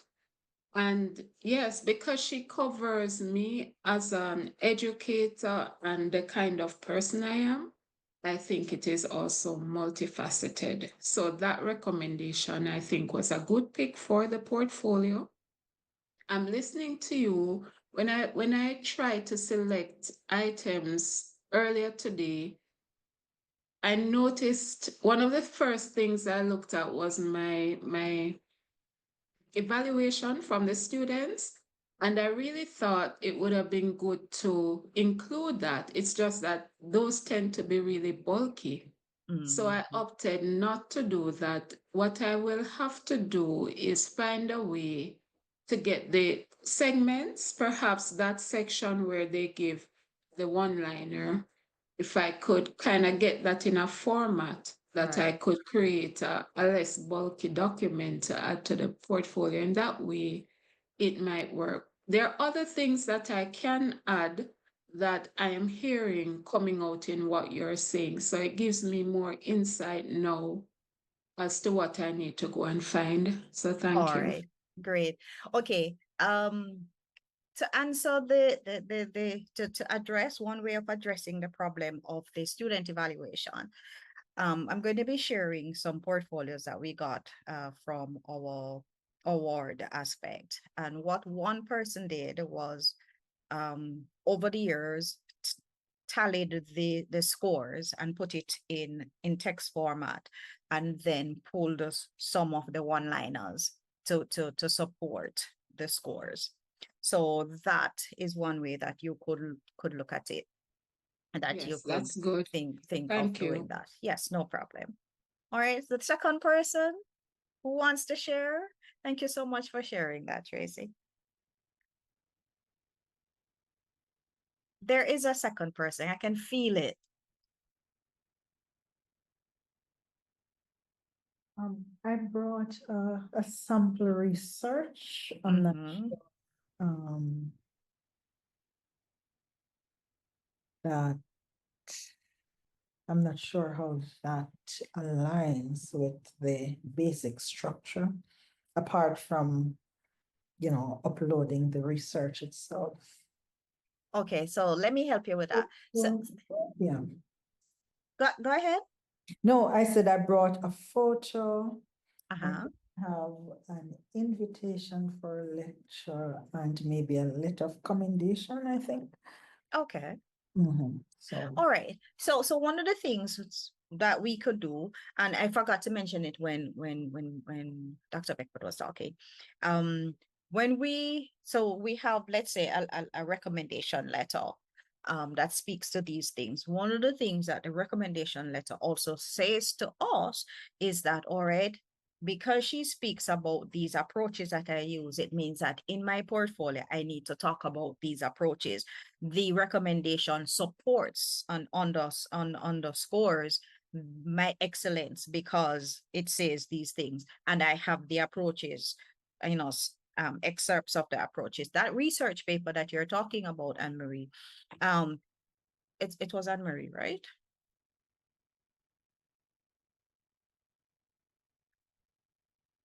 And yes, because she covers me as an educator and the kind of person I am, I think it is also multifaceted. So that recommendation, I think, was a good pick for the portfolio. I'm listening to you. When I tried to select items earlier today, I noticed one of the first things I looked at was my evaluation from the students. And I really thought it would have been good to include that. It's just that those tend to be really bulky. So I opted not to do that. What I will have to do is find a way to get the segments, perhaps that section where they give the one-liner, if I could kind of get that in a format that I could create a less bulky document to add to the portfolio. And that way it might work. There are other things that I can add that I am hearing coming out in what you're saying. So it gives me more insight now as to what I need to go and find. So thank you. All right, great. Okay. To answer to address one way of addressing the problem of the student evaluation, I'm going to be sharing some portfolios that we got from our award aspect. And what one person did was over the years tallied the scores and put it in text format, and then pulled some of the one-liners to support the scores. So that is one way that you could look at it, and that you Yes, could that's good. think of Thank doing you. that. Yes, no problem. All right, the second person who wants to share. Thank you so much for sharing that, Tracy. There is a second person. I can feel it. I brought a sample research. I'm not Mhm. that I'm not sure how that aligns with the basic structure, apart from, uploading the research itself. Okay, so let me help you with that. So Yeah. go ahead. No, I said I brought a photo. Uh-huh. Have an invitation for a lecture and maybe a letter of commendation, I think. Okay. So. All right. So one of the things that we could do, and I forgot to mention it when Dr. Beckford was talking. When we have, let's say, a recommendation letter that speaks to these things. One of the things that the recommendation letter also says to us is that, all right, because she speaks about these approaches that I use, it means that in my portfolio, I need to talk about these approaches. The recommendation supports and underscores my excellence because it says these things, and I have the approaches, excerpts of the approaches. That research paper that you're talking about, Anne-Marie, it was Anne-Marie, right?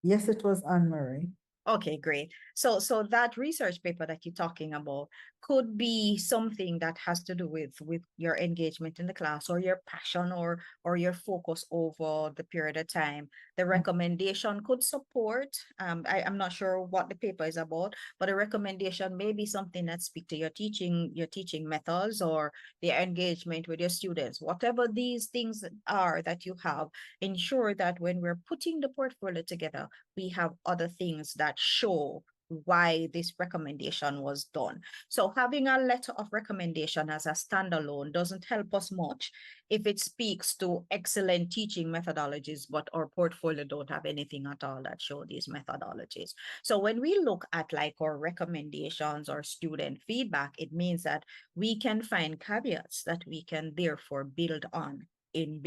Yes, it was Anne-Marie. Okay, great. So that research paper that you're talking about could be something that has to do with your engagement in the class, or your passion, or your focus over the period of time. The recommendation could support, I'm not sure what the paper is about, but a recommendation may be something that speaks to your teaching methods, or the engagement with your students. Whatever these things are that you have, ensure that when we're putting the portfolio together, we have other things that show why this recommendation was done. So having a letter of recommendation as a standalone doesn't help us much if it speaks to excellent teaching methodologies, but our portfolio don't have anything at all that show these methodologies. So when we look at like our recommendations or student feedback, it means that we can find caveats that we can therefore build on in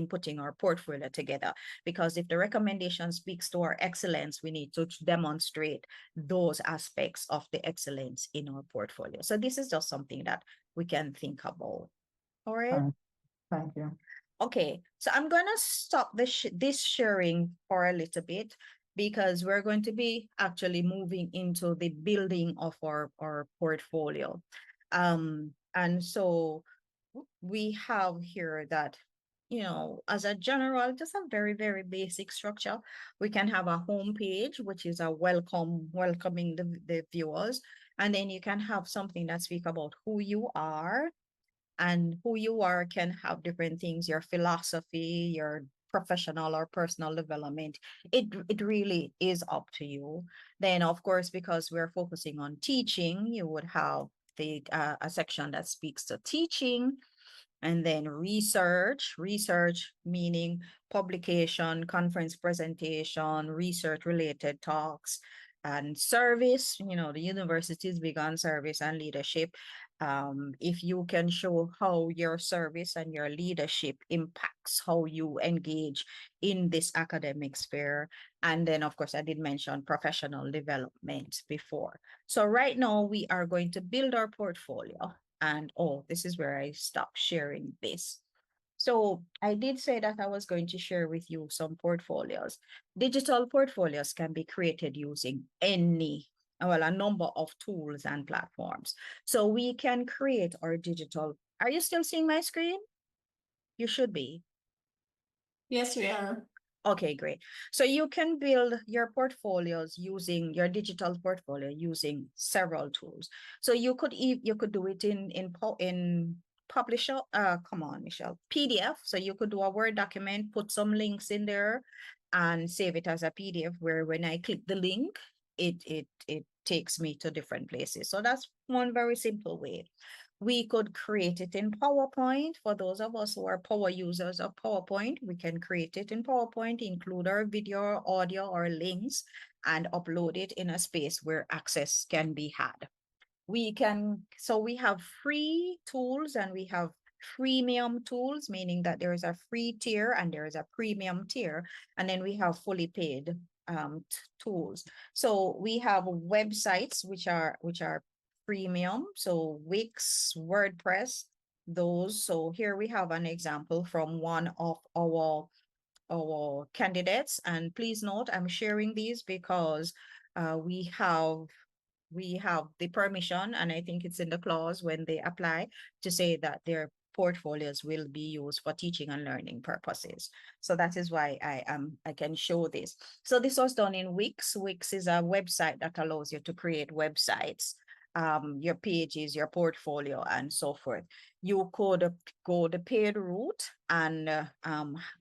putting our portfolio together. Because if the recommendation speaks to our excellence, we need to demonstrate those aspects of the excellence in our portfolio. So this is just something that we can think about. All right. Thank you. Okay, so I'm gonna stop this sharing for a little bit, because we're going to be actually moving into the building of our portfolio. And so we have here that, as a general, just a very, very basic structure. We can have a home page, which is a welcoming the viewers. And then you can have something that speaks about who you are, and who you are can have different things, your philosophy, your professional or personal development. It really is up to you. Then, of course, because we're focusing on teaching, you would have a section that speaks to teaching. And then research meaning publication, conference presentation, research related talks. And service, the university is big on service and leadership. If you can show how your service and your leadership impacts how you engage in this academic sphere. And then, of course, I did mention professional development before. So right now we are going to build our portfolio. And this is where I stop sharing this. So I did say that I was going to share with you some portfolios. Digital portfolios can be created using a number of tools and platforms. So we can create our digital. Are you still seeing my screen? You should be. Yes, we are. Okay, great. So you can build your portfolios using your digital portfolio using several tools. So you could do it in Publisher. Come on, Michelle. PDF. So you could do a Word document, put some links in there, and save it as a PDF. Where when I click the link, it takes me to different places. So that's one very simple way. We could create it in PowerPoint. For those of us who are power users of PowerPoint, we can create it in PowerPoint, include our video, audio, or links, and upload it in a space where access can be had. So we have free tools and we have freemium tools, meaning that there is a free tier and there is a premium tier, and then we have fully paid tools. So we have websites which are premium, so Wix, WordPress, those. So here we have an example from one of our candidates, and please note I'm sharing these because we have the permission, and I think it's in the clause when they apply to say that their portfolios will be used for teaching and learning purposes. So that is why I can show this. So this was done in Wix. Wix is a website that allows you to create websites, your pages, your portfolio, and so forth. You could go the paid route and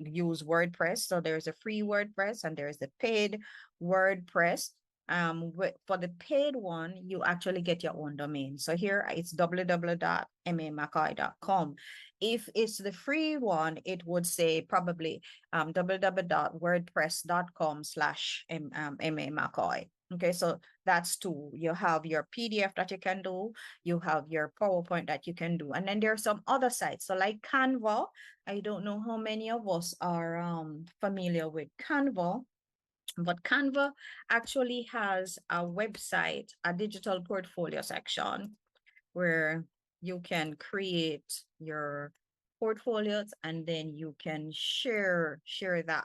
use WordPress. So there's a free WordPress and there's the paid WordPress. For the paid one, you actually get your own domain. So here it's www.mamckoy.com. If it's the free one, it would say probably www.wordpress.com/McKoy. Okay, so that's two. You have your PDF that you can do, you have your PowerPoint that you can do, and then there are some other sites. So like Canva, I don't know how many of us are familiar with Canva, but Canva actually has a website, a digital portfolio section where you can create your portfolios and then you can share that.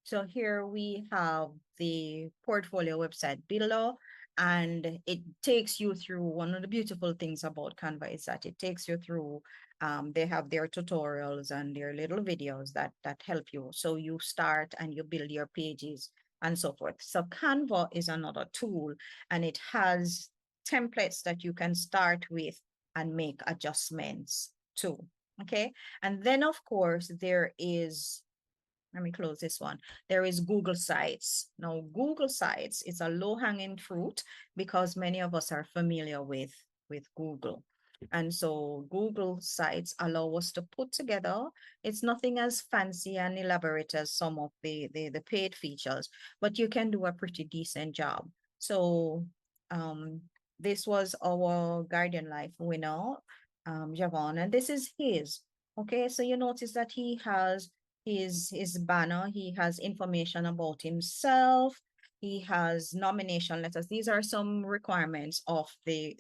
So here we have the portfolio website below, and it takes you through. One of the beautiful things about Canva is that it takes you through, they have their tutorials and their little videos that help you. So you start and you build your pages and so forth. So Canva is another tool, and it has templates that you can start with and make adjustments to. Okay, and then of course there is, let me close this one. There is Google Sites. Now, Google Sites is a low-hanging fruit because many of us are familiar with Google. And so Google Sites allow us to put together, it's nothing as fancy and elaborate as some of the paid features, but you can do a pretty decent job. So this was our Guardian Life winner, Javon, and this is his. Okay, so you notice that he has his banner, he has information about himself, he has nomination letters. These are some requirements of the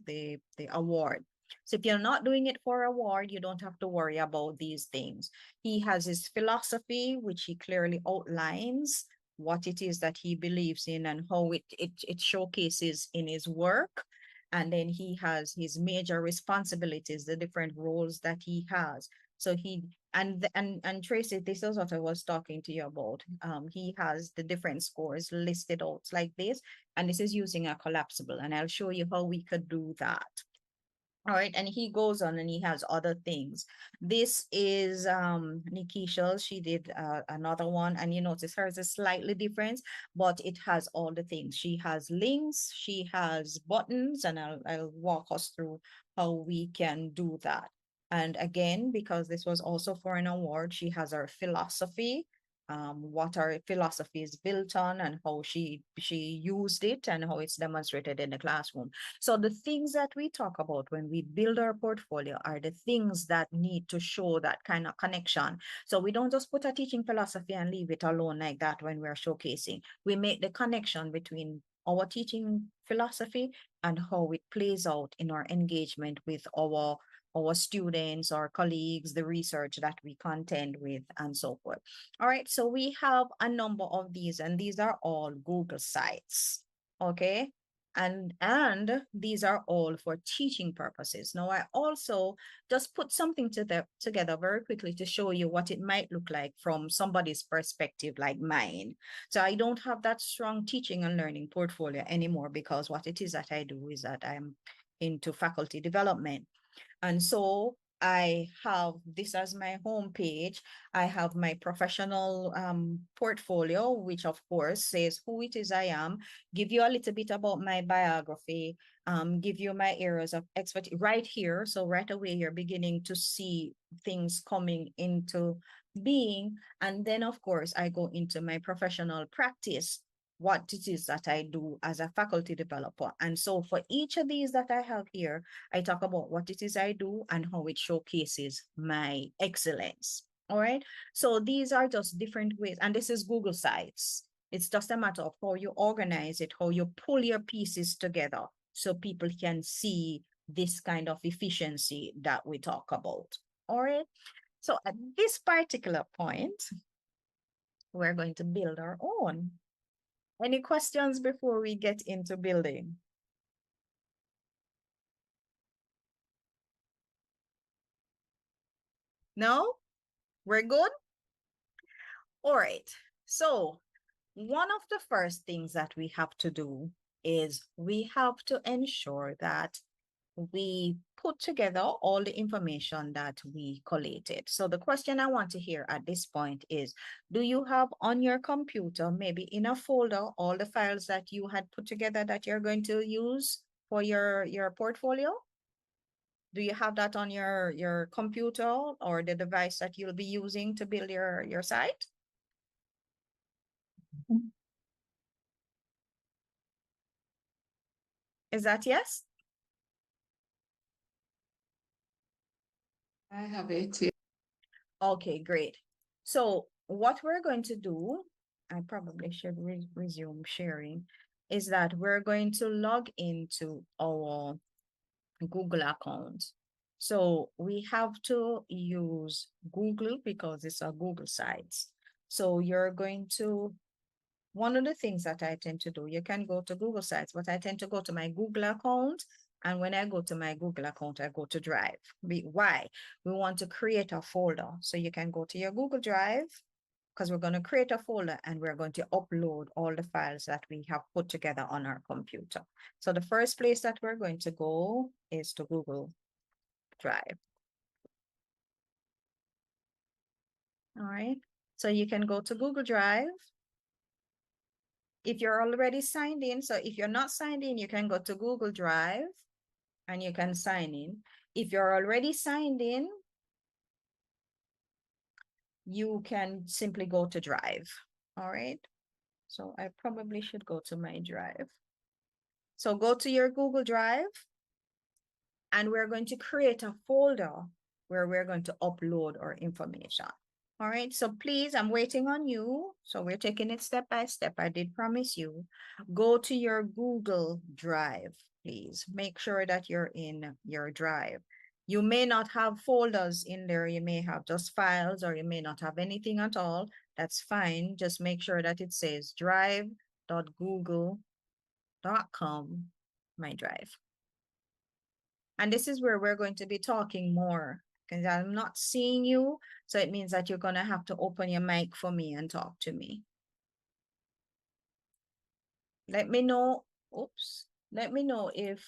award. So if you're not doing it for award, you don't have to worry about these things. He has his philosophy, which he clearly outlines what it is that he believes in and how it showcases in his work. And then he has his major responsibilities, the different roles that he has. So he, and Tracy, this is what I was talking to you about. He has the different scores listed out like this, and this is using a collapsible, and I'll show you how we could do that. All right, and he goes on and he has other things. This is Nikisha, she did another one, and you notice hers is slightly different, but it has all the things. She has links, she has buttons, and I'll walk us through how we can do that. And again, because this was also for an award, she has her philosophy, what our philosophy is built on and how she used it and how it's demonstrated in the classroom. So the things that we talk about when we build our portfolio are the things that need to show that kind of connection. So we don't just put a teaching philosophy and leave it alone like that when we're showcasing. We make the connection between our teaching philosophy and how it plays out in our engagement with our students, our colleagues, the research that we contend with, and so forth. All right, so we have a number of these, and these are all Google Sites, okay? And these are all for teaching purposes. Now, I also just put something together very quickly to show you what it might look like from somebody's perspective like mine. So I don't have that strong teaching and learning portfolio anymore because what it is that I do is that I'm into faculty development. And so I have this as my home page. I have my professional portfolio, which of course says who it is I am, give you a little bit about my biography, give you my areas of expertise right here. So right away, you're beginning to see things coming into being. And then of course, I go into my professional practice, what it is that I do as a faculty developer. And so for each of these that I have here, I talk about what it is I do and how it showcases my excellence. All right. So these are just different ways. And this is Google Sites. It's just a matter of how you organize it, how you pull your pieces together so people can see this kind of efficiency that we talk about. All right. So at this particular point, we're going to build our own. Any questions before we get into building? No? We're good? All right. So one of the first things that we have to do is we have to ensure that we put together all the information that we collated. So the question I want to hear at this point is, do you have on your computer, maybe in a folder, all the files that you had put together that you're going to use for your portfolio? Do you have that on your computer or the device that you'll be using to build your site? Is that yes? I have it here. Okay, great. So what we're going to do, I probably should resume sharing, is that we're going to log into our Google account. So we have to use Google because it's a Google Sites. So you're going to, one of the things that I tend to do, you can go to Google Sites, but I tend to go to my Google account. And when I go to my Google account, I go to Drive. Why? We want to create a folder. So you can go to your Google Drive because we're going to create a folder and we're going to upload all the files that we have put together on our computer. So the first place that we're going to go is to Google Drive. All right. So you can go to Google Drive. If you're already signed in, so if you're not signed in, you can go to Google Drive and you can sign in. If you're already signed in, you can simply go to Drive. All right. So I probably should go to my Drive. So go to your Google Drive and we're going to create a folder where we're going to upload our information. All right, so please, I'm waiting on you. So we're taking it step by step. I did promise you. Go to your Google Drive, please. Make sure that you're in your Drive. You may not have folders in there. You may have just files or you may not have anything at all. That's fine. Just make sure that it says drive.google.com, my Drive. And this is where we're going to be talking more because I'm not seeing you. So it means that you're going to have to open your mic for me and talk to me. Let me know. Oops. Let me know if,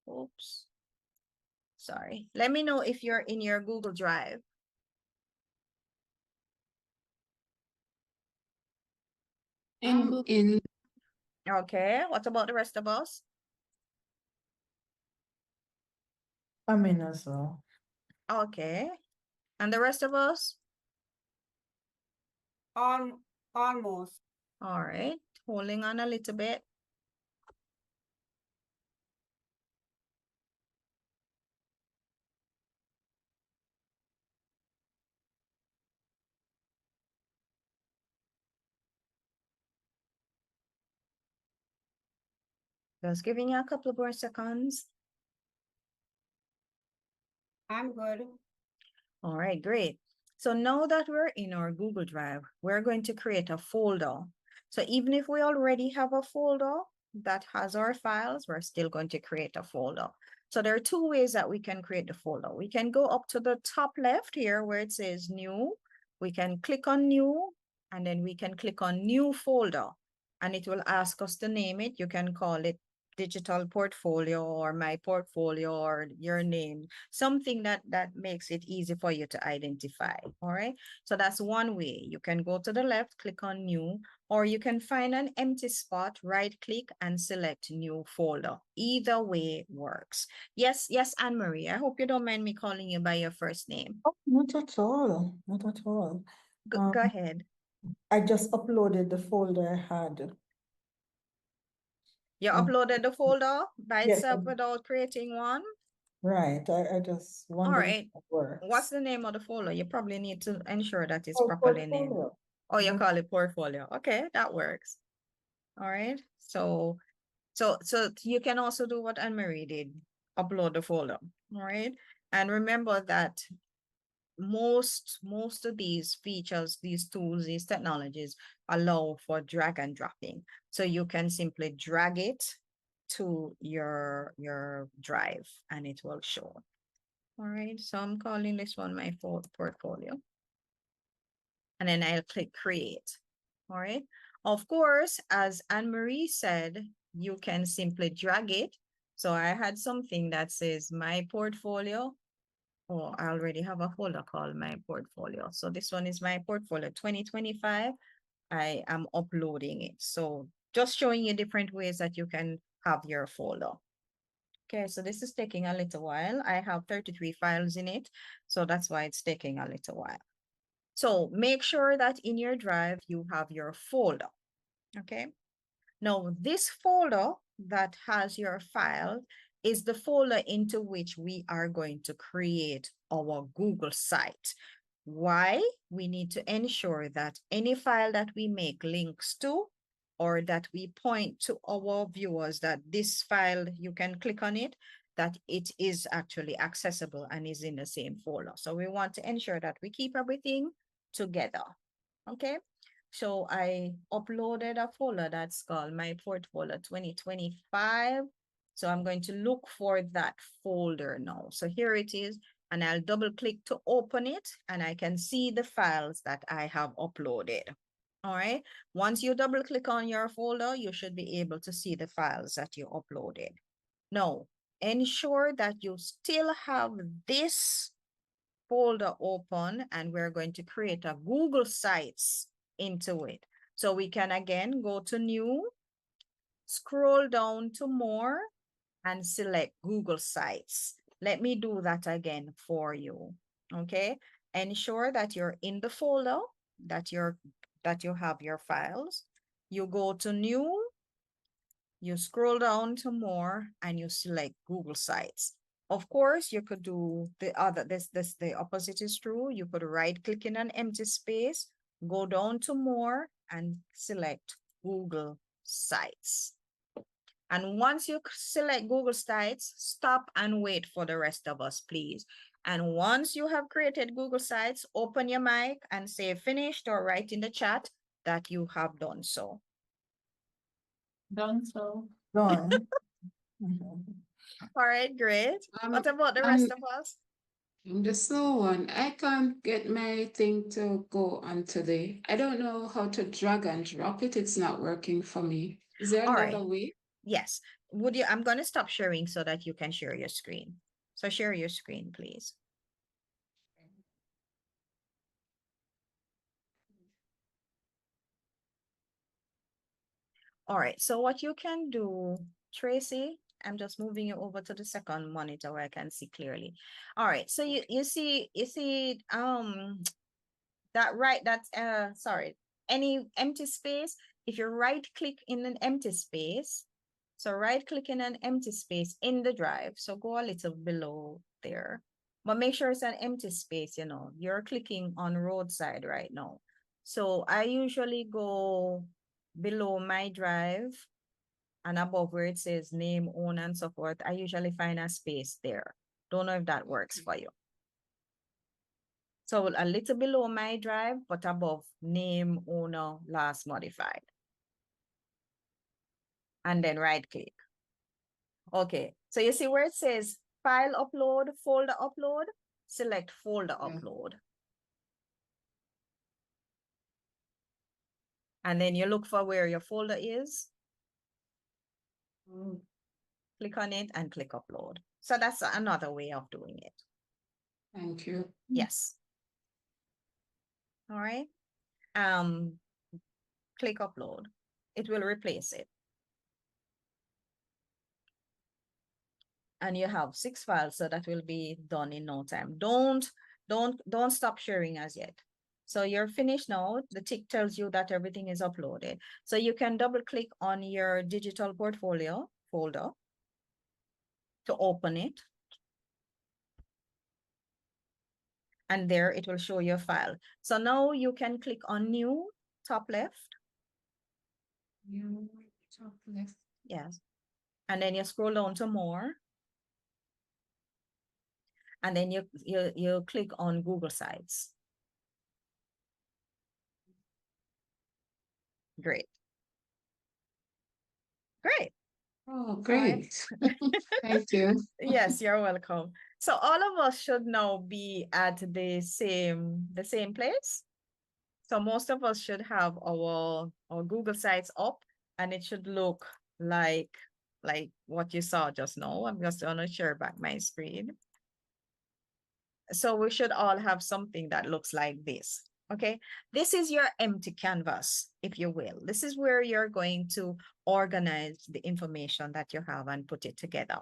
oops. Sorry. Let me know if you're in your Google Drive. In Okay. What about the rest of us? I'm in as well. Okay. And the rest of us? Almost. All right. Holding on a little bit. Just giving you a couple of more seconds. I'm good. All right, great. So now that we're in our Google Drive, we're going to create a folder. So even if we already have a folder that has our files, we're still going to create a folder. So there are two ways that we can create the folder. We can go up to the top left here where it says new. We can click on new and then we can click on new folder and it will ask us to name it. You can call it digital portfolio or my portfolio or your name, something that makes it easy for you to identify. All right. So that's one way. You can go to the left, click on new, or you can find an empty spot, right click and select new folder. Either way works. Yes, Anne-Marie, I hope you don't mind me calling you by your first name. Oh, not at all, not at all. Go ahead. I just uploaded the folder I had. You uploaded the folder by Yes, itself without creating one? right. I just All wondered right. if it works. What's the name of the folder? You probably need to ensure that it's Oh, properly named. portfolio. Oh, you call it portfolio. Okay, that works. All right. So you can also do what Anne-Marie did, upload the folder. All right. And remember that most of these features, these tools, these technologies allow for drag and dropping. So you can simply drag it to your drive and it will show. All right, so I'm calling this one my portfolio. And then I'll click create. All right. Of course, as Anne-Marie said, you can simply drag it. So I had something that says my portfolio. Oh, I already have a folder called my portfolio. So this one is my portfolio 2025. I am uploading it. So just showing you different ways that you can have your folder. Okay, so this is taking a little while. I have 33 files in it, so that's why it's taking a little while. So make sure that in your drive, you have your folder, okay? Now, this folder that has your file is the folder into which we are going to create our Google site. Why? We need to ensure that any file that we make links to or that we point to our viewers that this file, you can click on it, that it is actually accessible and is in the same folder. So we want to ensure that we keep everything together, okay? So I uploaded a folder that's called my portfolio 2025. So I'm going to look for that folder now. So here it is, and I'll double click to open it and I can see the files that I have uploaded. All right. Once you double click on your folder, you should be able to see the files that you uploaded. Now, ensure that you still have this folder open and we're going to create a Google Sites into it. So we can again go to new, scroll down to more and select Google Sites. Let me do that again for you, okay? Ensure that you're in the folder, that you have your files. You go to new, you scroll down to more and you select Google Sites. Of course, you could do the opposite is true. You could right click in an empty space, go down to more and select Google Sites. And once you select Google Sites, stop and wait for the rest of us, please. And once you have created Google Sites, open your mic and say finished or write in the chat that you have done so. Done so. Done. All right, great. What about the rest of us? I'm the slow one. I can't get my thing to go onto I don't know how to drag and drop it. It's not working for me. Is there All another right. way? Yes. I'm going to stop sharing so that you can share your screen. So share your screen, please. All right. So what you can do, Tracy, I'm just moving you over to the second monitor where I can see clearly. All right. So you see sorry, any empty space. If you right click in an empty space, so right click in an empty space in the drive. So go a little below there, but make sure it's an empty space, you know, you're clicking on roadside right now. So I usually go below my drive and above where it says name, owner, and so forth. I usually find a space there. Don't know if that works for you. So a little below my drive, but above name, owner, last modified. And then right click. Okay, so you see where it says file upload, folder upload, select folder upload. And then you look for where your folder is. click on it and click upload. So that's another way of doing it. Thank you. Yes. All right. Click upload. It will replace it. And you have 6 files, so that will be done in no time. Don't stop sharing as yet. So you're finished now. The tick tells you that everything is uploaded. So you can double click on your digital portfolio folder to open it. And there it will show your file. So now you can click on new, top left. New top left. Yes. And then you scroll down to more. And then you click on Google Sites. Great. Great. Oh, great. Thank you. Yes, you're welcome. So all of us should now be at the same place. So most of us should have our Google Sites up, and it should look like what you saw just now. I'm just gonna share back my screen. So we should all have something that looks like this. Okay, this is your empty canvas, if you will. This is where you're going to organize the information that you have and put it together.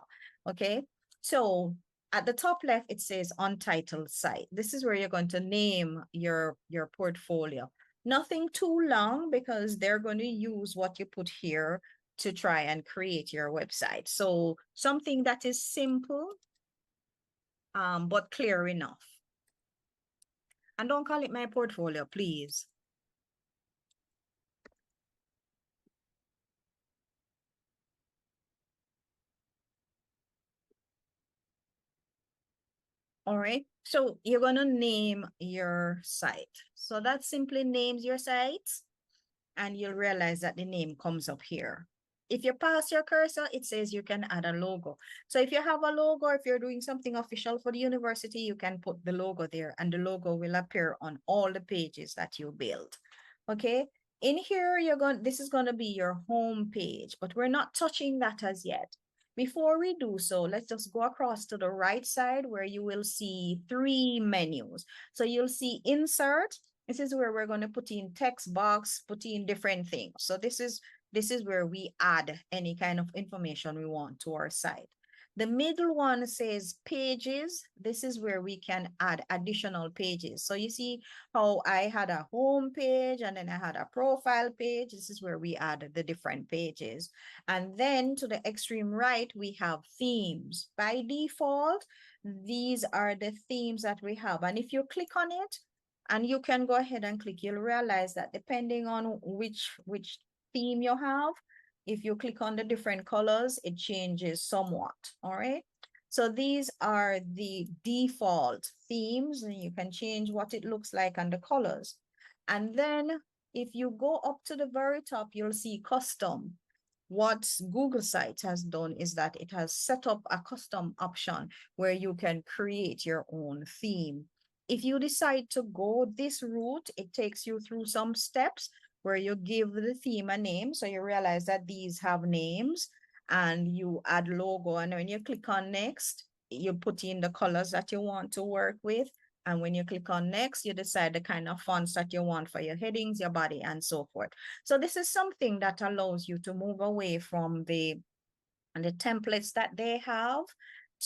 Okay, so at the top left, it says untitled site. This is where you're going to name your portfolio. Nothing too long, because they're going to use what you put here to try and create your website. So something that is simple, but clear enough. And don't call it my portfolio, please. All right, so you're gonna name your site. So that simply names your site, and you'll realize that the name comes up here. If you pass your cursor, it says you can add a logo. So if you have a logo, if you're doing something official for the university, you can put the logo there, and the logo will appear on all the pages that you build. Okay, in here, this is gonna be your home page, but we're not touching that as yet. Before we do so, let's just go across to the right side where you will see 3 menus. So you'll see insert. This is where we're going to put in text box, put in different things. So this is where we add any kind of information we want to our site. The middle one says pages. This is where we can add additional pages. So you see how I had a home page and then I had a profile page. This is where we add the different pages. And then to the extreme right, we have themes. By default, these are the themes that we have. And if you click on it, and you can go ahead and click, you'll realize that depending on which theme you have, if you click on the different colors, it changes somewhat. All right. So these are the default themes, and you can change what it looks like and the colors. And then if you go up to the very top, you'll see custom. What Google Sites has done is that it has set up a custom option where you can create your own theme. If you decide to go this route, it takes you through some steps where you give the theme a name. So you realize that these have names, and you add logo. And when you click on next, you put in the colors that you want to work with. And when you click on next, you decide the kind of fonts that you want for your headings, your body, and so forth. So this is something that allows you to move away from the templates that they have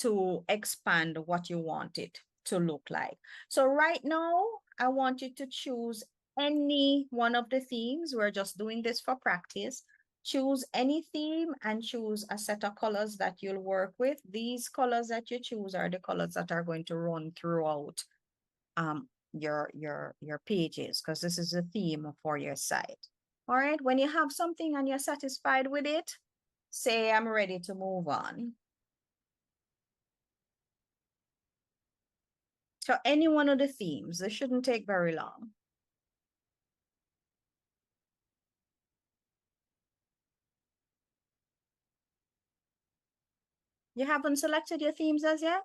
to expand what you want it to look like. So right now, I want you to choose any one of the themes. We're just doing this for practice. Choose any theme and choose a set of colors that you'll work with. These colors that you choose are the colors that are going to run throughout your pages, because this is a theme for your site. All right, when you have something and you're satisfied with it, say I'm ready to move on. So any one of the themes, this shouldn't take very long. You haven't selected your themes as yet?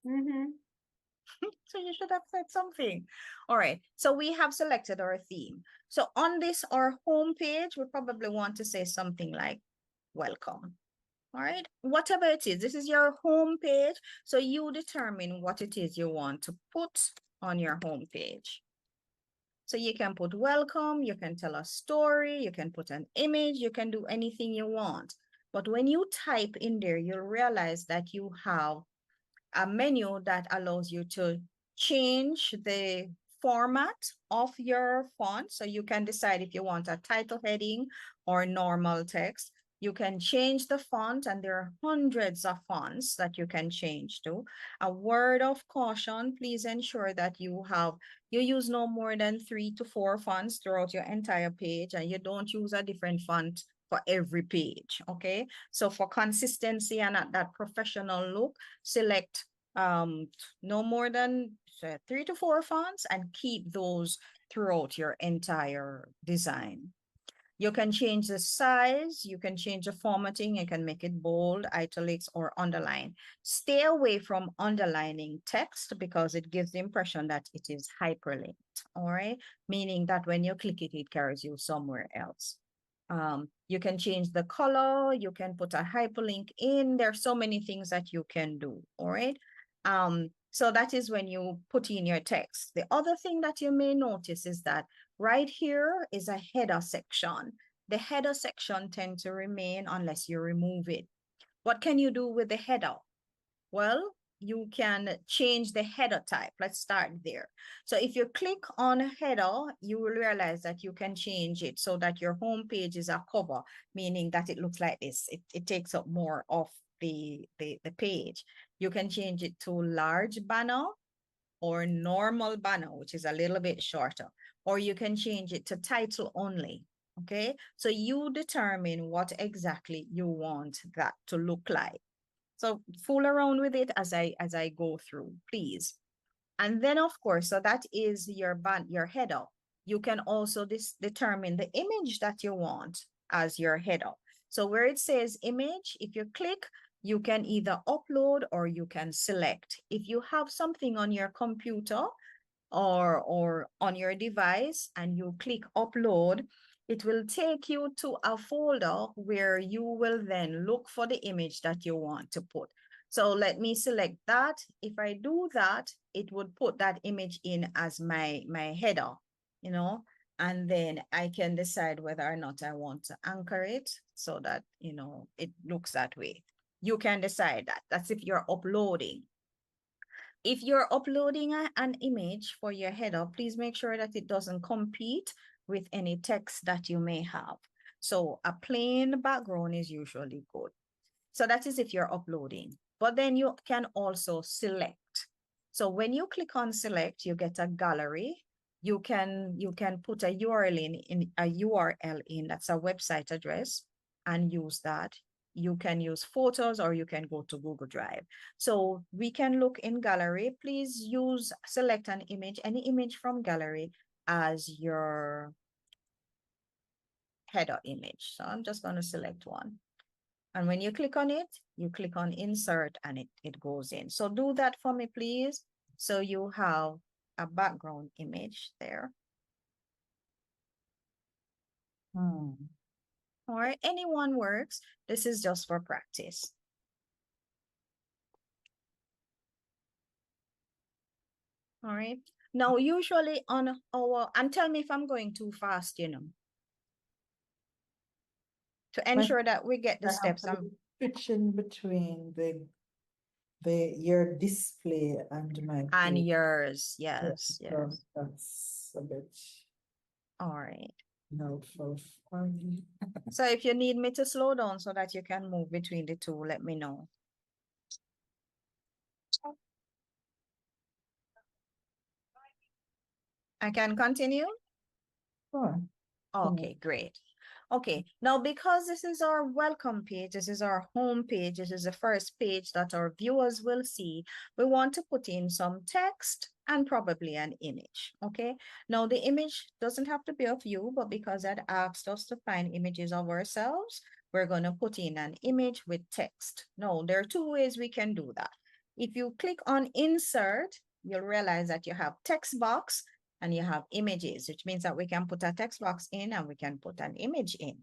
So you should have said something. All right, so we have selected our theme. So on this, our home page, we probably want to say something like welcome. All right, whatever it is, this is your home page. So you determine what it is you want to put on your home page. So you can put welcome, you can tell a story, you can put an image, you can do anything you want. But when you type in there, you'll realize that you have a menu that allows you to change the format of your font. So you can decide if you want a title heading or normal text. You can change the font, and there are hundreds of fonts that you can change to. A word of caution, please ensure that you use no more than 3 to 4 fonts throughout your entire page, and you don't use a different font for every page, okay? So for consistency and at that professional look, select no more than 3 to 4 fonts and keep those throughout your entire design. You can change the size, you can change the formatting, you can make it bold, italics, or underline. Stay away from underlining text because it gives the impression that it is hyperlinked, all right? Meaning that when you click it, it carries you somewhere else. You can change the color, you can put a hyperlink in. There's so many things that you can do, all right? So that is when you put in your text. The other thing that you may notice is that right here is a header section. The header section tends to remain unless you remove it. What can you do with the header? Well, you can change the header type. Let's start there. So if you click on header, you will realize that you can change it so that your home page is a cover, meaning that it looks like this. It takes up more of the page. You can change it to large banner or normal banner, which is a little bit shorter, or you can change it to title only. Okay, so you determine what exactly you want that to look like. So fool around with it as I go through, please. And then of course, so that is your header. You can also determine the image that you want as your header. So where it says image, if you click, you can either upload or you can select. If you have something on your computer or on your device and you click upload, it will take you to a folder where you will then look for the image that you want to put. So let me select that. If I do that, it would put that image in as my header, you know, and then I can decide whether or not I want to anchor it so that, you know, it looks that way. You can decide that. That's if you're uploading. If you're uploading an image for your header, please make sure that it doesn't compete with any text that you may have. So a plain background is usually good. So that is if you're uploading, but then you can also select. So when you click on select, you get a gallery. You can put a URL in, that's a website address, and use that. You can use photos or you can go to Google Drive. So we can look in gallery. Please select an image, any image from gallery as your header image. So I'm just going to select one. And when you click on it, you click on insert and it goes in. So do that for me, please. So you have a background image there. Or anyone works. This is just for practice. All right. Now, usually on and tell me if I'm going too fast, you know, to ensure that we get the steps. Switching between your display and my And page. yours, yes, So yes. that's a bit All right. helpful for me. So if you need me to slow down so that you can move between the two, let me know. I can continue? Sure. Okay, great. Okay, now because this is our welcome page, this is our home page, this is the first page that our viewers will see, we want to put in some text and probably an image, okay? Now the image doesn't have to be of you, but because that asked us to find images of ourselves, we're gonna put in an image with text. Now, there are two ways we can do that. If you click on insert, you'll realize that you have text box and you have images, which means that we can put a text box in and we can put an image in.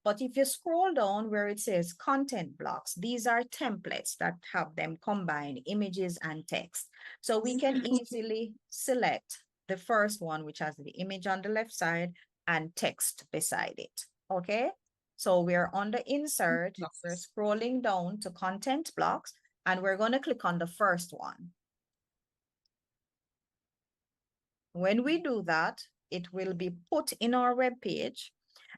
But if you scroll down where it says content blocks, these are templates that have them combine images and text. So we can easily select the first one, which has the image on the left side and text beside it. Okay. So we're on the insert, we're scrolling down to content blocks, and we're going to click on the first one. When we do that, it will be put in our web page.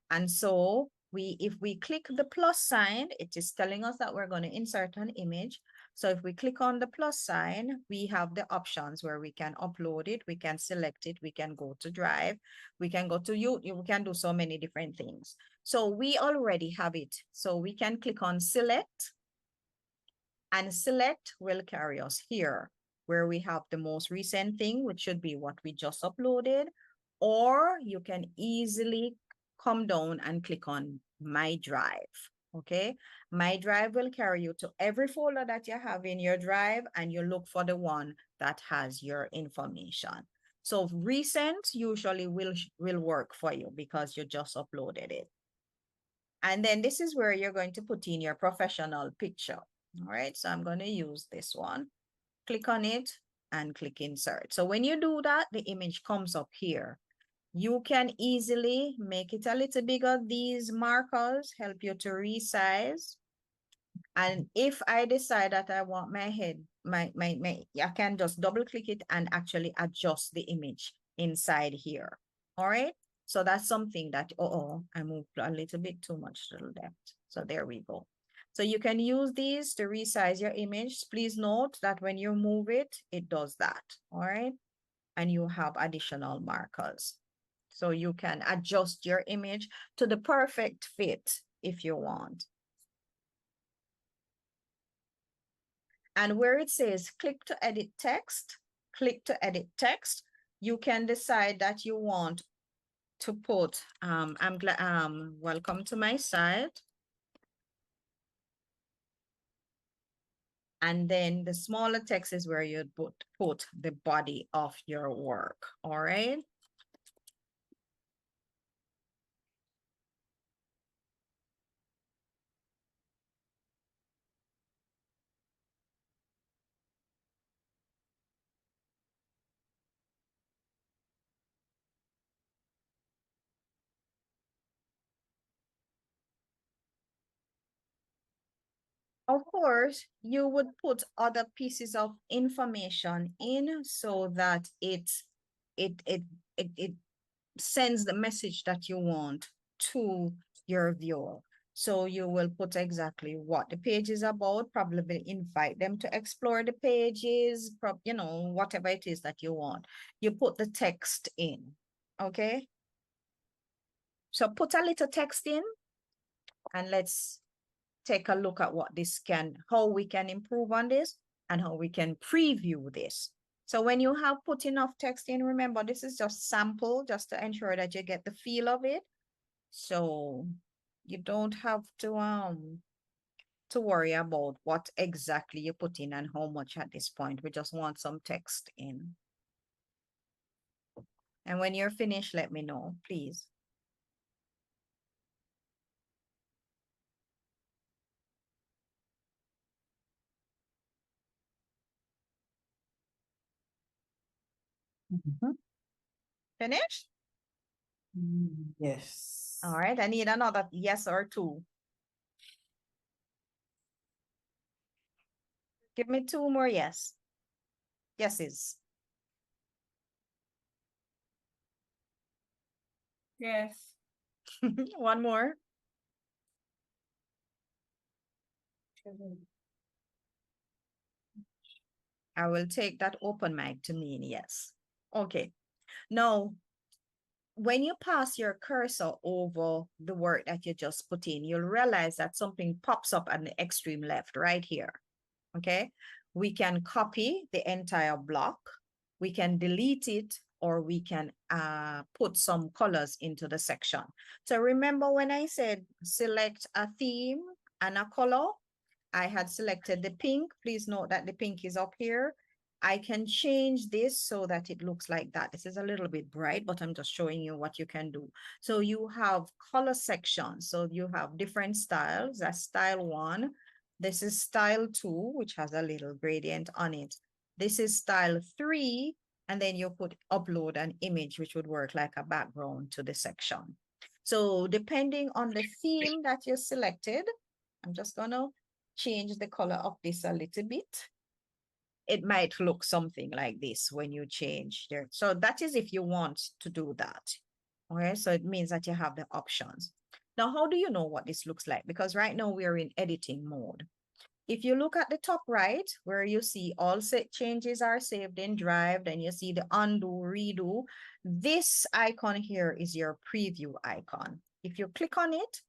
And so if we click the plus sign, it is telling us that we're going to insert an image. So if we click on the plus sign, we have the options where we can upload it, we can select it, we can go to Drive, we can go to YouTube, we can do so many different things. So we already have it. So we can click on select, and select will carry us here where we have the most recent thing, which should be what we just uploaded, or you can easily come down and click on My Drive. Okay, My Drive will carry you to every folder that you have in your drive, and you look for the one that has your information. So recent usually will work for you because you just uploaded it. And then this is where you're going to put in your professional picture. All right, so I'm going to use this one. Click on it and click insert. So when you do that, the image comes up here. You can easily make it a little bigger. These markers help you to resize. And if I decide that I want my head, I can just double click it and actually adjust the image inside here. All right. So that's something that, I moved a little bit too much to the left. So there we go. So you can use these to resize your image. Please note that when you move it, it does that. All right. And you have additional markers. So you can adjust your image to the perfect fit if you want. And where it says click to edit text, you can decide that you want to put, welcome to my site. And then the smaller text is where you'd put the body of your work, all right? Of course, you would put other pieces of information in so that it sends the message that you want to your viewer. So you will put exactly what the page is about, probably invite them to explore the pages, you know, whatever it is that you want. You put the text in, okay? So put a little text in, and let's take a look at what this how we can improve on this and how we can preview this. So when you have put enough text in, remember, this is just sample, just to ensure that you get the feel of it. So you don't have to worry about what exactly you put in and how much at this point. We just want some text in. And when you're finished, let me know, please. Finished? Yes. All right, I need another yes or two. Give me two more yes. Yeses. Yes. One more. I will take that open mic to mean yes. Okay. Now, when you pass your cursor over the work that you just put in, you'll realize that something pops up at the extreme left right here. Okay. We can copy the entire block. We can delete it, or we can put some colors into the section. So remember when I said select a theme and a color, I had selected the pink. Please note that the pink is up here. I can change this so that it looks like that. This is a little bit bright, but I'm just showing you what you can do. So you have color sections. So you have different styles. That's style 1. This is style 2, which has a little gradient on it. This is style 3, and then you put upload an image, which would work like a background to the section. So depending on the theme that you selected, I'm just gonna change the color of this a little bit. It might look something like this when you change there. So that is if you want to do that. Okay, so it means that you have the options. Now, how do you know what this looks like? Because right now we are in editing mode. If you look at the top right, where you see all set changes are saved in Drive, then you see the undo, redo. This icon here is your preview icon. If you click on it,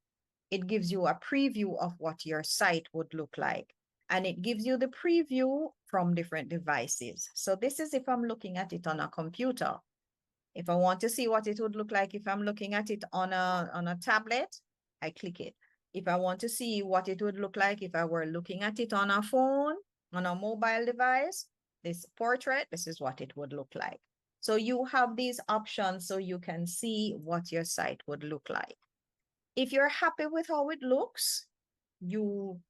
it gives you a preview of what your site would look like. And it gives you the preview from different devices. So this is if I'm looking at it on a computer. If I want to see what it would look like if I'm looking at it on a tablet, I click it. If I want to see what it would look like if I were looking at it on a phone, on a mobile device, this portrait, this is what it would look like. So you have these options so you can see what your site would look like. If you're happy with how it looks, you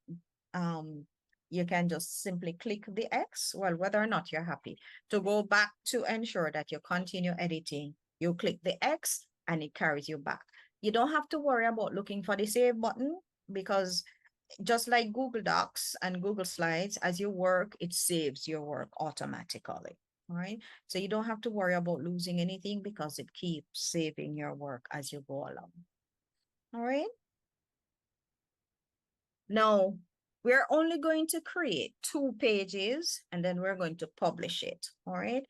can just simply click the X, well, whether or not you're happy. To go back to ensure that you continue editing, you click the X and it carries you back. You don't have to worry about looking for the save button because just like Google Docs and Google Slides, as you work, it saves your work automatically. All right. So you don't have to worry about losing anything because it keeps saving your work as you go along. All right. Now, we're only going to create 2 pages and then we're going to publish it. All right.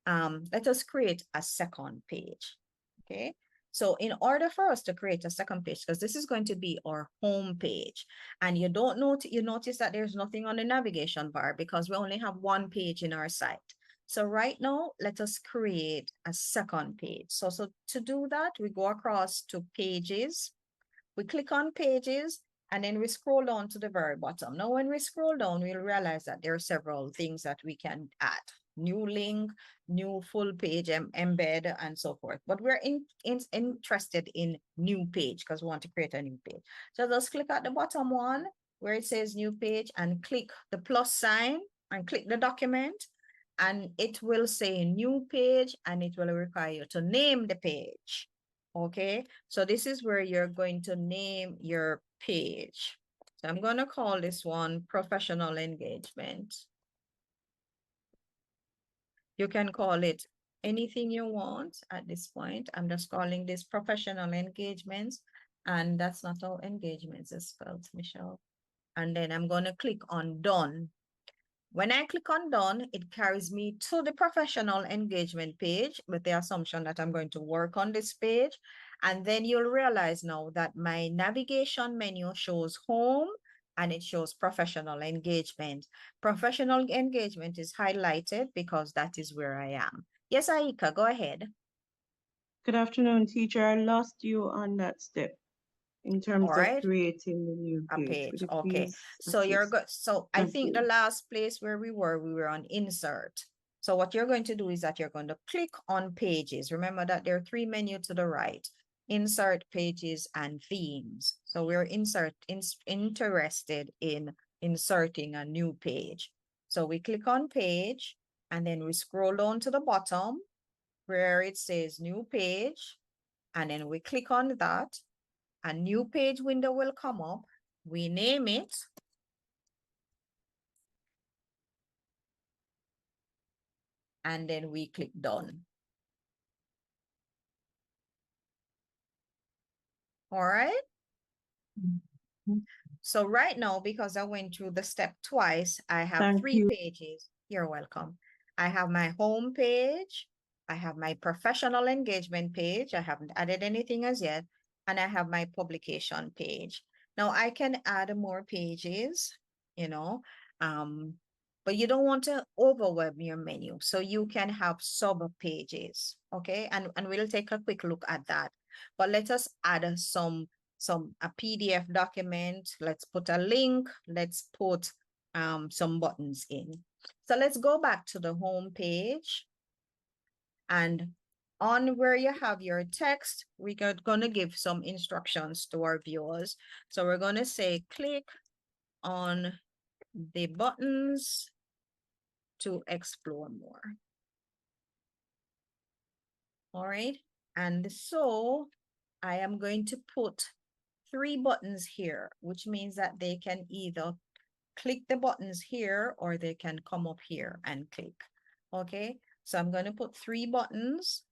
Let us create a second page. Okay. So in order for us to create a second page, because this is going to be our home page, and you notice that there's nothing on the navigation bar because we only have 1 page in our site. So right now, let us create a second page. So to do that, we go across to pages. We click on pages and then we scroll down to the very bottom. Now, when we scroll down, we'll realize that there are several things that we can add. New link, new full page embed, and so forth. But we're interested in new page because we want to create a new page. So just click at the bottom one where it says new page and click the plus sign and click the document. And it will say new page and it will require you to name the page. Okay, so this is where you're going to name your page. So I'm going to call this one professional engagement. You can call it anything you want at this point. I'm just calling this professional engagements, and that's not how engagements is spelled, Michelle. And then I'm going to click on done. When I click on done, it carries me to the professional engagement page with the assumption that I'm going to work on this page. And then you'll realize now that my navigation menu shows home and it shows professional engagement. Professional engagement is highlighted because that is where I am. Yes, Aika, go ahead. Good afternoon, teacher. I lost you on that step in terms All right. of creating the new A page. page. Would you Okay. please So you're assist? good. So I Thank think the you. last place where we were on insert. So what you're going to do is that you're going to click on pages. Remember that there are 3 menus to the right: insert, pages, and themes. So we're interested in inserting a new page. So we click on page and then we scroll down to the bottom where it says new page. And then we click on that. A new page window will come up. We name it. And then we click done. All right. So right now, because I went through the step twice, I have Thank 3 you. pages. You're welcome. I have my home page. I have my professional engagement page. I haven't added anything as yet. And I have my publication page. Now I can add more pages, you know, but you don't want to overwhelm your menu. So you can have sub pages, okay? And we'll take a quick look at that. But let us add a PDF document. Let's put a link. Let's put some buttons in. So let's go back to the home page. And on where you have your text, we're going to give some instructions to our viewers. So we're going to say, click on the buttons to explore more. All right. And so I am going to put 3 buttons here, which means that they can either click the buttons here or they can come up here and click. Okay. So I'm going to put 3 buttons.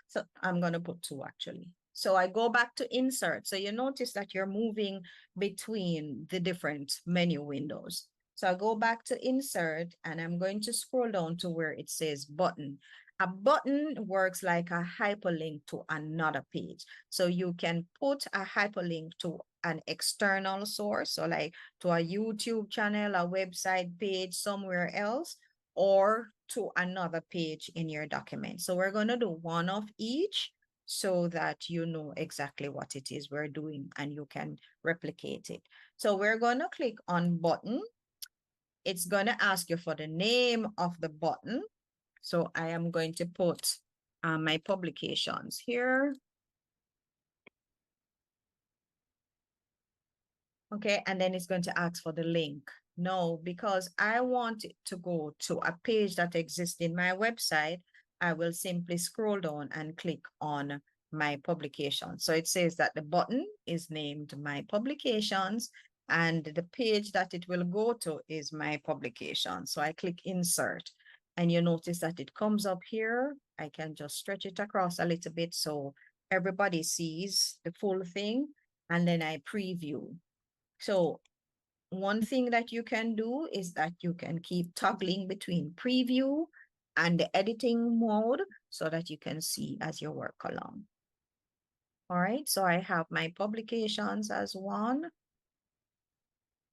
So I'm going to put 2 actually. So I go back to insert. So you notice that you're moving between the different menu windows. So I go back to insert and I'm going to scroll down to where it says button. A button works like a hyperlink to another page. So you can put a hyperlink to an external source, so like to a YouTube channel, a website page somewhere else, or to another page in your document. So we're going to do one of each so that you know exactly what it is we're doing and you can replicate it. So we're going to click on button. It's going to ask you for the name of the button. So I am going to put my publications here. Okay, and then it's going to ask for the link. No, because I want it to go to a page that exists in my website, I will simply scroll down and click on my publication. So it says that the button is named My Publications and the page that it will go to is My Publication. So I click Insert and you notice that it comes up here. I can just stretch it across a little bit so everybody sees the full thing, and then I preview. So one thing that you can do is that you can keep toggling between preview and the editing mode so that you can see as you work along. All right, so I have my publications as one.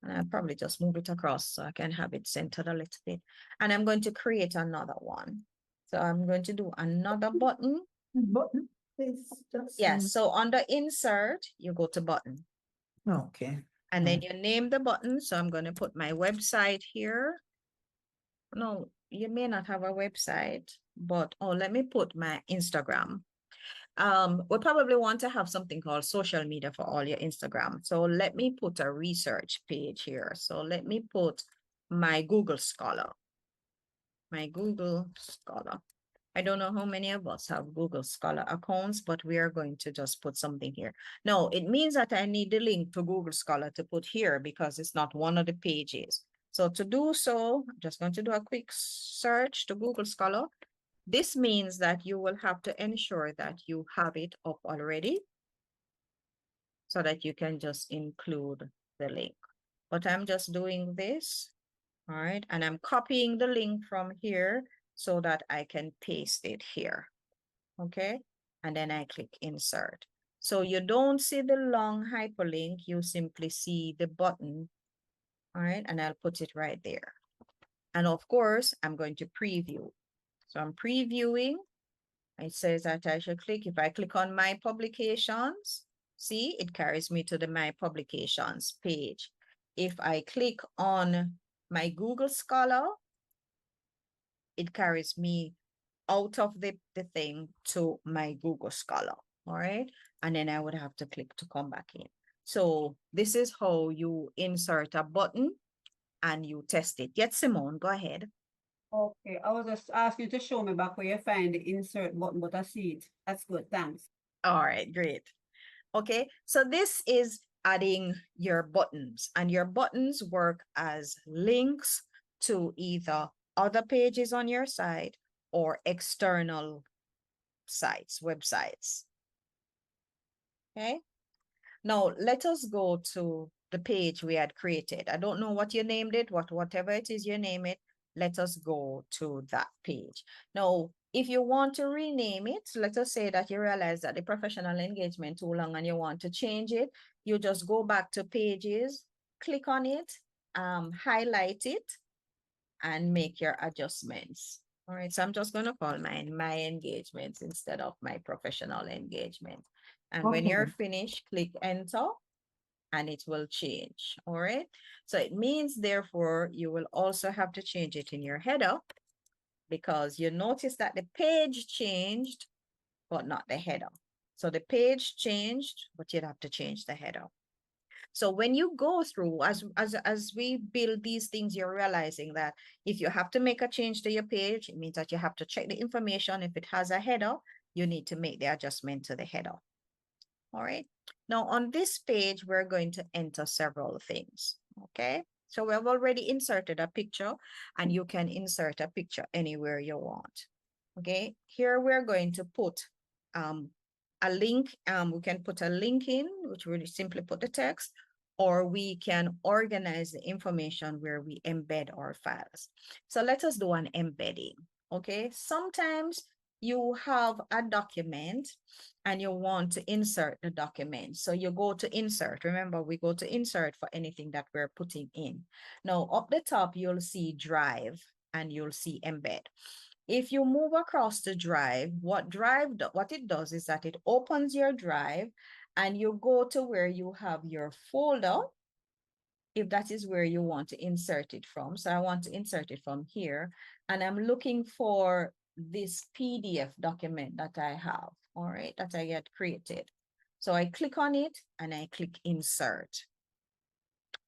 And I'll probably just move it across so I can have it centered a little bit. And I'm going to create another one. So I'm going to do another button. Button, please. Yes, so under insert, you go to button. Okay. And then you name the button. So I'm going to put my website here. No, you may not have a website, but let me put my Instagram. We probably want to have something called social media for all your Instagram. So let me put a research page here. So let me put my Google Scholar. My Google Scholar. I don't know how many of us have Google Scholar accounts, but we are going to just put something here. No, it means that I need the link to Google Scholar to put here because it's not one of the pages. So to do so, I'm just going to do a quick search to Google Scholar. This means that you will have to ensure that you have it up already so that you can just include the link. But I'm just doing this, all right? And I'm copying the link from here so that I can paste it here, okay? And then I click insert. So you don't see the long hyperlink, you simply see the button, all right? And I'll put it right there. And of course, I'm going to preview. So I'm previewing. It says that I should click. If I click on my publications, see, it carries me to the my publications page. If I click on my Google Scholar, it carries me out of the thing to my Google Scholar, all right? And then I would have to click to come back in. So this is how you insert a button and you test it. Yes, Simone, go ahead. Okay, I was just asking you to show me back where you find the insert button, but I see it. That's good, thanks. All right, great. Okay, so this is adding your buttons, and your buttons work as links to either other pages on your site or external sites, websites. Okay, now let us go to the page we had created. I don't know what you named it, whatever it is you name it, let us go to that page. Now, if you want to rename it, let us say that you realize that the professional engagement too long and you want to change it, you just go back to pages, click on it, highlight it, and make your adjustments. All right, so I'm just going to call mine my engagements instead of my professional engagement. And when you're finished, click enter, and it will change. All right. So it means, therefore, you will also have to change it in your header, because you notice that the page changed, but not the header. So the page changed, but you'd have to change the header. So when you go through, as we build these things, you're realizing that if you have to make a change to your page, it means that you have to check the information. If it has a header, you need to make the adjustment to the header. All right. Now on this page, we're going to enter several things. Okay. So we have already inserted a picture, and you can insert a picture anywhere you want. Okay. Here we're going to put a link. We can put a link in, which really simply put the text, or we can organize the information where we embed our files. So let us do an embedding. Okay. Sometimes you have a document and you want to insert the document. So you go to insert. Remember, we go to insert for anything that we're putting in. Now, up the top, you'll see drive and you'll see embed. If you move across the drive, what it does is that it opens your drive and you go to where you have your folder, if that is where you want to insert it from. So I want to insert it from here, and I'm looking for this PDF document that I have, all right, that I had created. So I click on it and I click insert.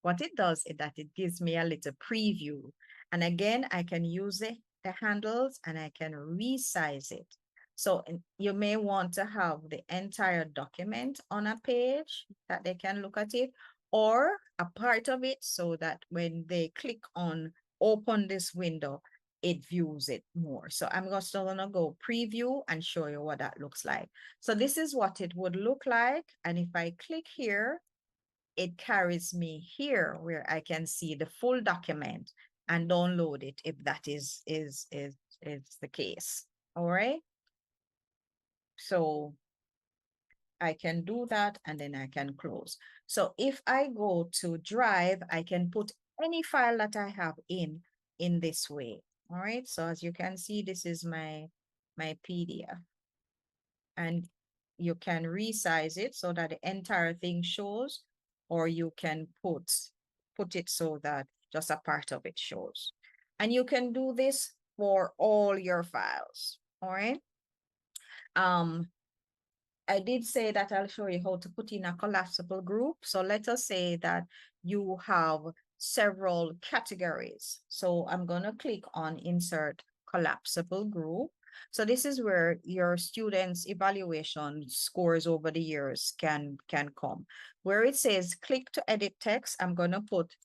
What it does is that it gives me a little preview. And again, I can use the handles and I can resize it. So you may want to have the entire document on a page that they can look at it, or a part of it, so that when they click on open this window, it views it more. So I'm just gonna go preview and show you what that looks like. So this is what it would look like. And if I click here, it carries me here where I can see the full document and download it if that is the case. All right. So I can do that and then I can close. So if I go to Drive, I can put any file that I have in this way. All right. So as you can see, this is my PDF. And you can resize it so that the entire thing shows, or you can put it so that just a part of it shows. And you can do this for all your files. All right. I did say that I'll show you how to put in a collapsible group. So let us say that you have several categories. So I'm going to click on insert collapsible group. So this is where your students' evaluation scores over the years can come. Where it says click to edit text, I'm going to put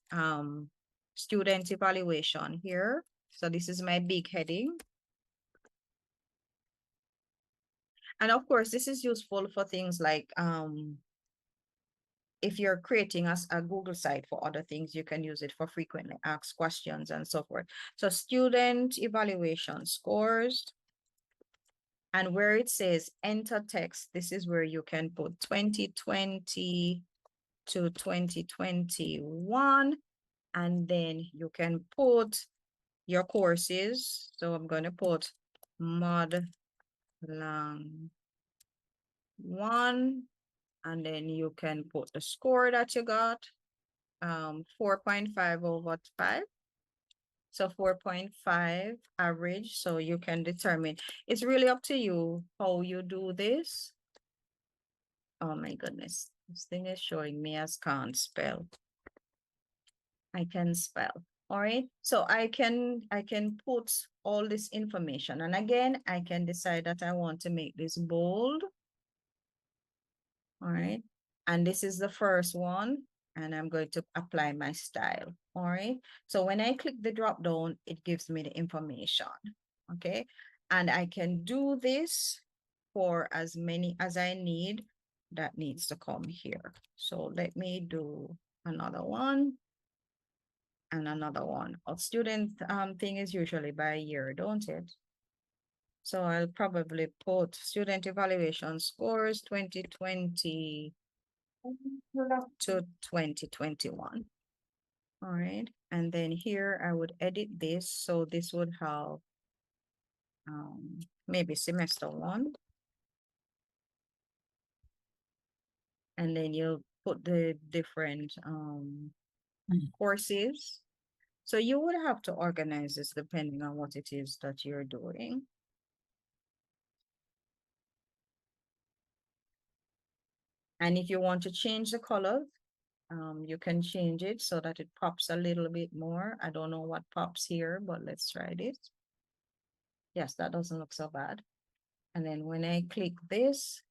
student evaluation here. So this is my big heading. And of course, this is useful for things like if you're creating a Google site for other things, you can use it for frequently asked questions and so forth. So student evaluation scores. And where it says enter text, this is where you can put 2020 to 2021. And then you can put your courses. So I'm going to put mod lang 1, and then you can put the score that you got, 4.5 over 5. So 4.5 average. So you can determine. It's really up to you how you do this. Oh my goodness. This thing is showing me as can't spell. I can spell. All right. So I can put all this information. And again, I can decide that I want to make this bold. All right. And this is the first one. And I'm going to apply my style. All right. So when I click the drop down, it gives me the information. Okay. And I can do this for as many as I need that needs to come here. So let me do another one. And another one. Our student thing is usually by year, don't it? So I'll probably put student evaluation scores 2020 to 2021. All right. And then here I would edit this. So this would have maybe semester 1. And then you put the different courses. So you would have to organize this depending on what it is that you're doing. And if you want to change the color, you can change it so that it pops a little bit more. I don't know what pops here, but let's try this. Yes, that doesn't look so bad. And then when I click this,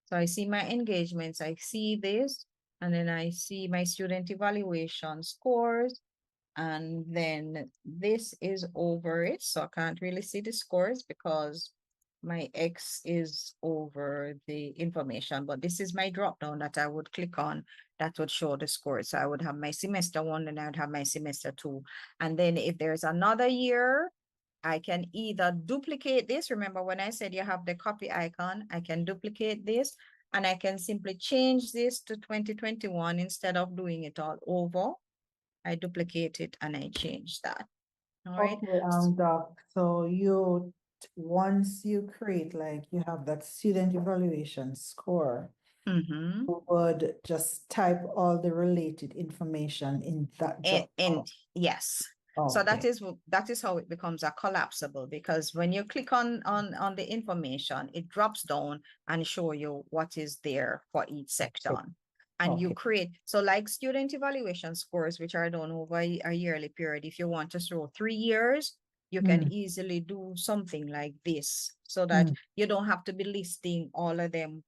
so I see my engagements, I see this, and then I see my student evaluation scores. And then this is over it. So I can't really see the scores because my X is over the information, but this is my drop down that I would click on that would show the scores. So I would have my semester 1 and I would have my semester 2. And then if there's another year, I can either duplicate this. Remember when I said you have the copy icon, I can duplicate this and I can simply change this to 2021 instead of doing it all over. I duplicate it and I change that. All right. Okay, Doc, so once you create, like you have that student evaluation score, Mm-hmm. you would just type all the related information in that drop down. And yes. So that Okay. is how it becomes a collapsible, because when you click on the information, it drops down and show you what is there for each section. And you Okay. create, so like student evaluation scores, which are done over a yearly period. If you want to show 3 years, you can easily do something like this so that you don't have to be listing all of them.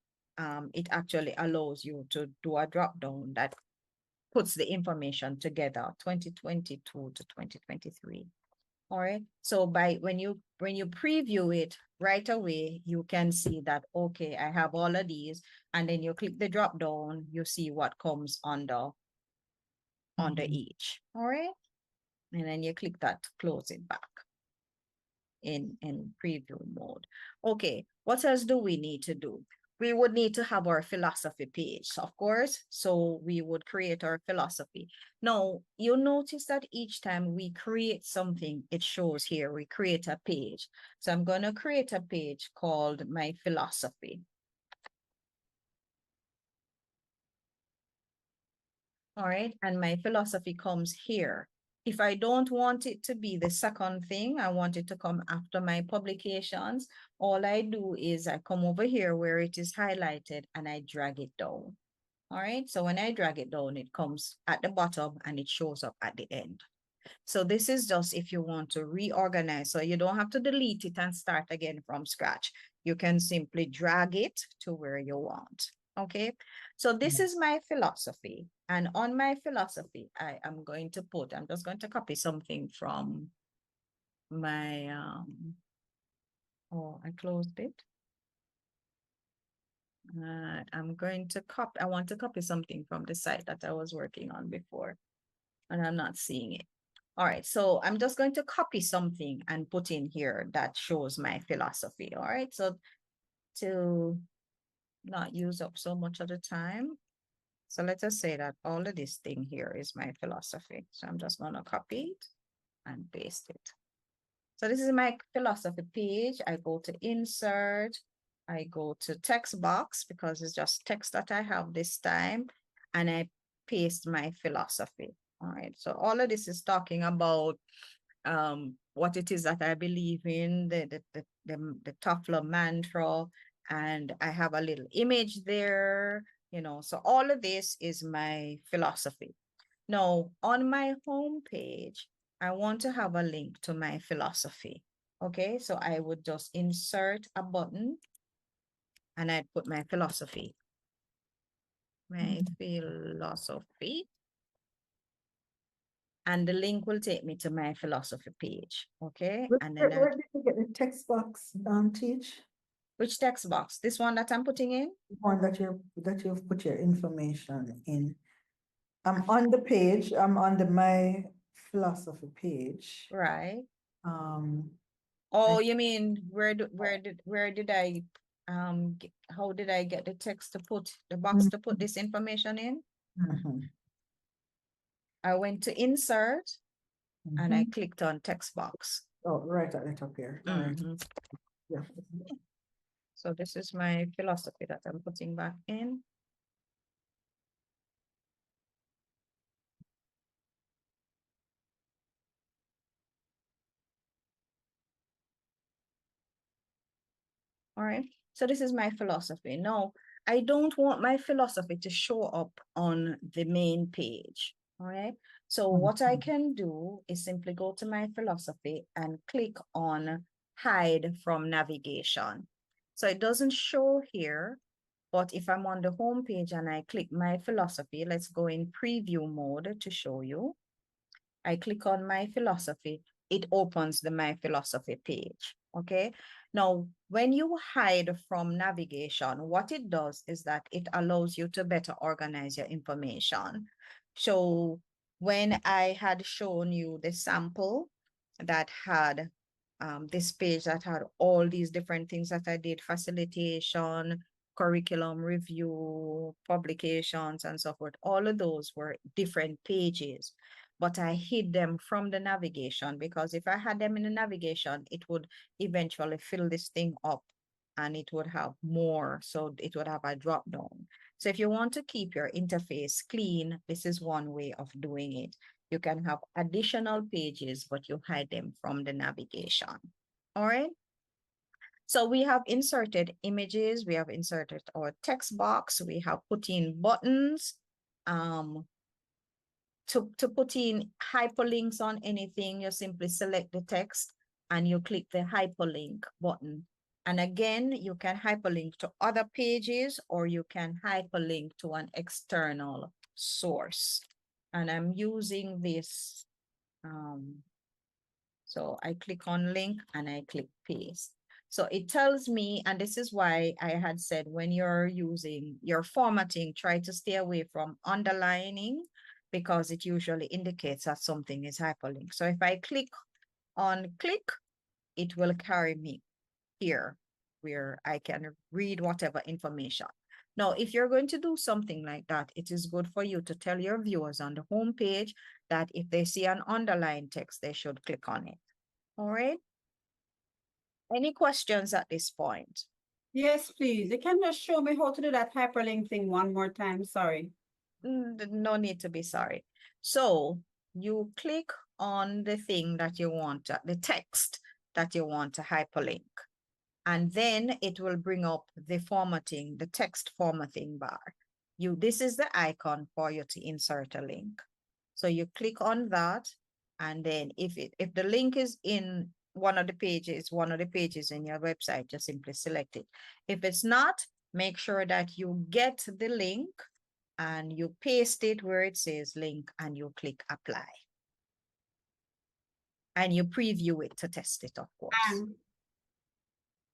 It actually allows you to do a drop down that puts the information together, 2022 to 2023. All right. So when you preview it right away, you can see that, okay, I have all of these, and then you click the drop down, you see what comes under each. All right. And then you click that to close it back in preview mode. Okay, what else do we need to do? We would need to have our philosophy page, of course. So we would create our philosophy. Now, you'll notice that each time we create something, it shows here, we create a page. So I'm going to create a page called My Philosophy. All right, and my philosophy comes here. If I don't want it to be the second thing, I want it to come after my publications, all I do is I come over here where it is highlighted and I drag it down. All right, so when I drag it down, it comes at the bottom and it shows up at the end. So this is just if you want to reorganize, so you don't have to delete it and start again from scratch. You can simply drag it to where you want. Okay, so this is my philosophy. And on my philosophy, I am going to I'm just going to copy something from my, oh, I closed it. I'm going to copy, I want to copy something from the site that I was working on before, and I'm not seeing it. All right, so I'm just going to copy something and put in here that shows my philosophy. All right, so to not use up so much of the time, so let us say that all of this thing here is my philosophy. So I'm just going to copy it and paste it. So this is my philosophy page. I go to insert, I go to text box because it's just text that I have this time, and I paste my philosophy. All right, so all of this is talking about what it is that I believe in, the Toffler mantra, and I have a little image there, you know, so all of this is my philosophy. Now, on my home page, I want to have a link to my philosophy. Okay, so I would just insert a button and I'd put my philosophy. My philosophy. And the link will take me to my philosophy page. Okay. And then Where did you get the text box, Teach? which text box? This one that I'm putting in? The one that you've put your information in. I'm on the page, I'm on the My Philosophy page. Right. I- Oh, you mean where did I how did I get the text to put the box to put this information in? I went to insert and I clicked on text box. Oh, right at the top here. All right. Yeah. So this is my philosophy that I'm putting back in. So this is my philosophy. Now, I don't want my philosophy to show up on the main page. All right. So what I can do is simply go to my philosophy and click on hide from navigation. So it doesn't show here, but if I'm on the home page and I click my philosophy, let's go in preview mode to show you. I click on my philosophy, it opens the my philosophy page. Okay. Now, when you hide from navigation, what it does is that it allows you to better organize your information. So when I had shown you the sample that had this page that had all these different things that I did, facilitation, curriculum review, publications, and so forth, all of those were different pages. But I hid them from the navigation because if I had them in the navigation, it would eventually fill this thing up and it would have more. So it would have a drop down. So if you want to keep your interface clean, this is one way of doing it. You can have additional pages, but you hide them from the navigation. All right. So we have inserted images, we have inserted our text box, we have put in buttons, to put in hyperlinks on anything, you simply select the text and you click the hyperlink button. And again, you can hyperlink to other pages or you can hyperlink to an external source. And I'm using this. So I click on link and I click paste. So it tells me, and this is why I had said when you're using your formatting, try to stay away from underlining because it usually indicates that something is hyperlinked. So if I click on click, it will carry me here where I can read whatever information. Now, if you're going to do something like that, it is good for you to tell your viewers on the home page that if they see an underlined text, they should click on it. All right. Any questions at this point? Yes, please. You can just show me how to do that hyperlink thing one more time. Sorry. No need to be sorry. So you click on the thing that you want, the text that you want to hyperlink. And then it will bring up the formatting, the text formatting bar. This is the icon for you to insert a link. So you click on that. And then if the link is in one of the pages in your website, just simply select it. If it's not, make sure that you get the link and you paste it where it says link and you click apply. And you preview it to test it, of course.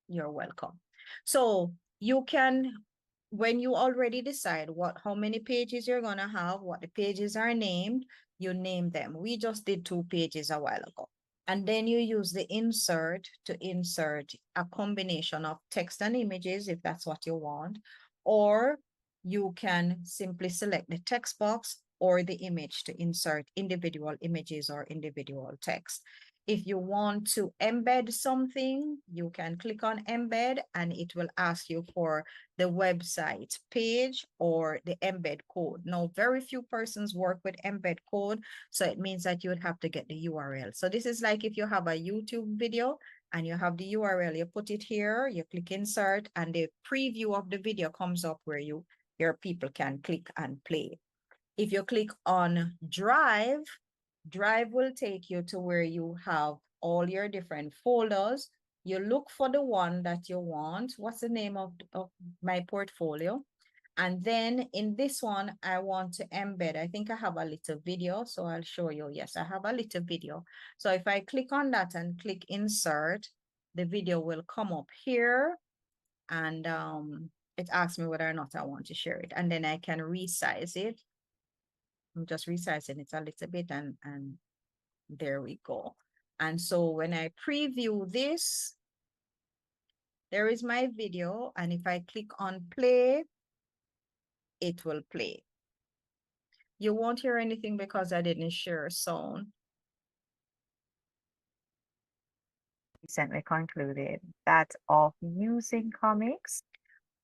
You're welcome. So you can, when you already decide how many pages you're gonna have, what the pages are named, you name them. We just did 2 pages a while ago. And then you use the insert to insert a combination of text and images if that's what you want, or you can simply select the text box or the image to insert individual images or individual text. If you want to embed something, you can click on embed and it will ask you for the website page or the embed code. Now, very few persons work with embed code, so it means that you would have to get the URL. So this is like if you have a YouTube video and you have the URL, you put it here, you click insert, and the preview of the video comes up where your people can click and play. If you click on Drive, Drive will take you to where you have all your different folders. You look for the one that you want. What's the name of my portfolio? And then in this one, I want to embed. I think I have a little video, so I'll show you. Yes, I have a little video. So if I click on that and click insert, the video will come up here and it asks me whether or not I want to share it. And then I can resize it. I'm just resizing it a little bit and there we go. And so when I preview this, there is my video. And if I click on play, it will play. You won't hear anything because I didn't share sound. Recently concluded that of using comics.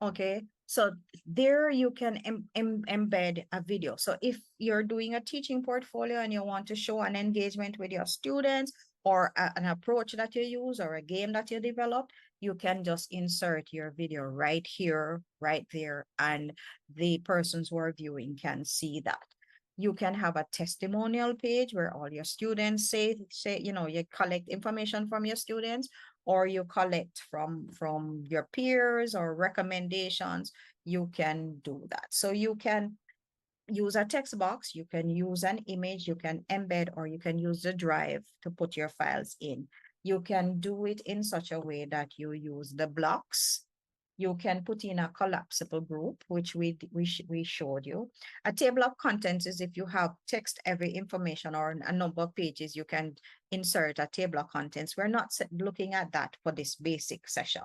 Okay, so there you can embed a video. So if you're doing a teaching portfolio and you want to show an engagement with your students or an approach that you use or a game that you develop, you can just insert your video right here, right there, and the persons who are viewing can see that. You can have a testimonial page where all your students say, you know, you collect information from your students, or you collect from your peers or recommendations. You can do that. So you can use a text box, you can use an image, you can embed, or you can use the drive to put your files in. You can do it in such a way that you use the blocks. You can put in a collapsible group, which we showed you. A table of contents is if you have text heavy information or a number of pages, you can insert a table of contents. We're not looking at that for this basic session.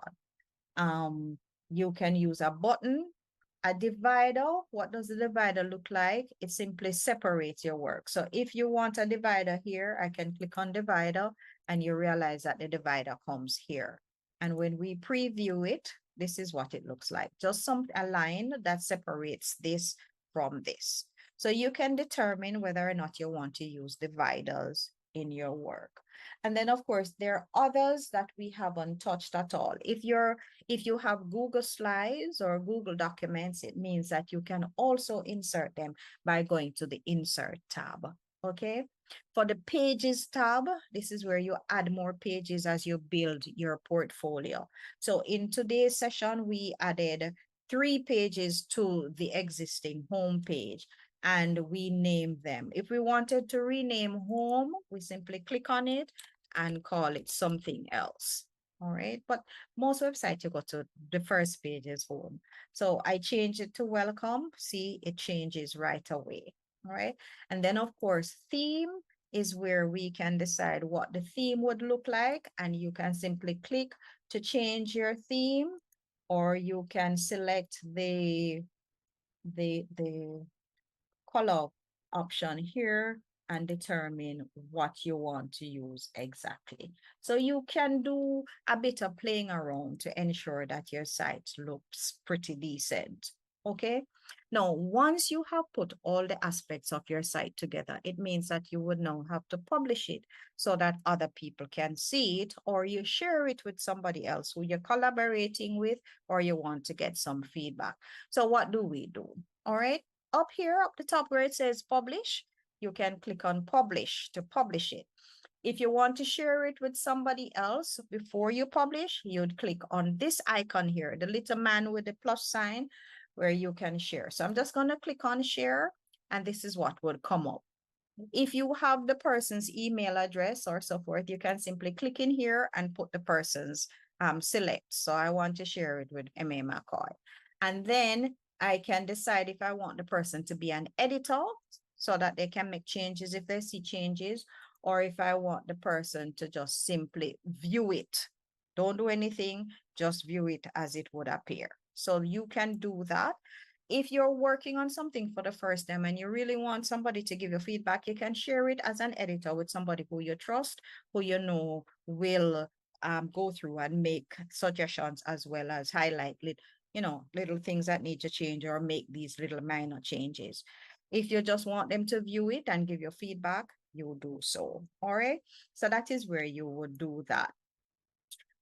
You can use a button. A divider, what does the divider look like? It simply separates your work. So if you want a divider here, I can click on divider and you realize that the divider comes here. And when we preview it, this is what it looks like. Just a line that separates this from this. So you can determine whether or not you want to use dividers in your work. And then of course, there are others that we haven't touched at all. If you have Google Slides or Google Documents, it means that you can also insert them by going to the Insert tab, okay? For the Pages tab, this is where you add more pages as you build your portfolio. So in today's session, we added 3 pages to the existing home page, and we name them. If we wanted to rename home, we simply click on it and call it something else. All right, but most websites you go to the first page is home. So I change it to welcome. See, it changes right away. All right, and then of course, theme is where we can decide what the theme would look like, and you can simply click to change your theme, or you can select the color option here and determine what you want to use exactly. So you can do a bit of playing around to ensure that your site looks pretty decent. Okay. Now, once you have put all the aspects of your site together, it means that you would now have to publish it so that other people can see it, or you share it with somebody else who you're collaborating with, or you want to get some feedback. So what do we do? All right. Up here, up the top where it says publish, you can click on publish to publish it. If you want to share it with somebody else before you publish, you'd click on this icon here, the little man with the plus sign, where you can share. So I'm just going to click on share, and this is what would come up. If you have the person's email address or so forth, you can simply click in here and put the person's select. So I want to share it with M.A. McKoy. And then I can decide if I want the person to be an editor so that they can make changes if they see changes, or if I want the person to just simply view it. Don't do anything, just view it as it would appear. So you can do that. If you're working on something for the first time and you really want somebody to give you feedback, you can share it as an editor with somebody who you trust, who you know will go through and make suggestions, as well as highlight little things that need to change or make these little minor changes. If you just want them to view it and give you feedback, you will do so. All right. So that is where you would do that.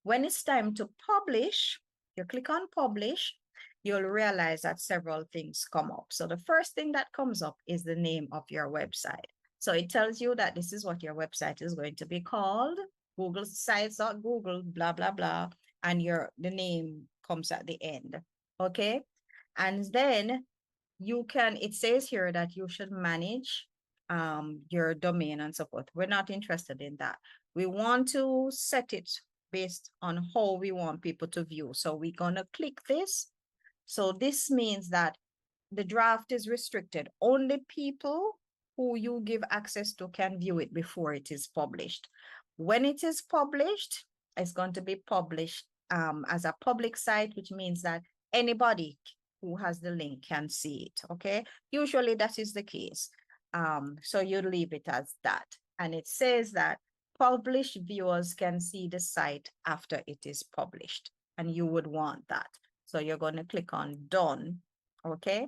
When it's time to publish, you click on publish, you'll realize that several things come up. So the first thing that comes up is the name of your website. So it tells you that this is what your website is going to be called, Google Sites.Google, blah, blah, blah. And the name comes at the end. Okay. And then it says here that you should manage your domain and so forth. We're not interested in that. We want to set it based on how we want people to view. So we're going to click this. So this means that the draft is restricted. Only people who you give access to can view it before it is published. When it is published, it's going to be published as a public site, which means that anybody who has the link can see it, okay? Usually that is the case. So you leave it as that. And it says that published viewers can see the site after it is published, and you would want that. So you're going to click on done, okay?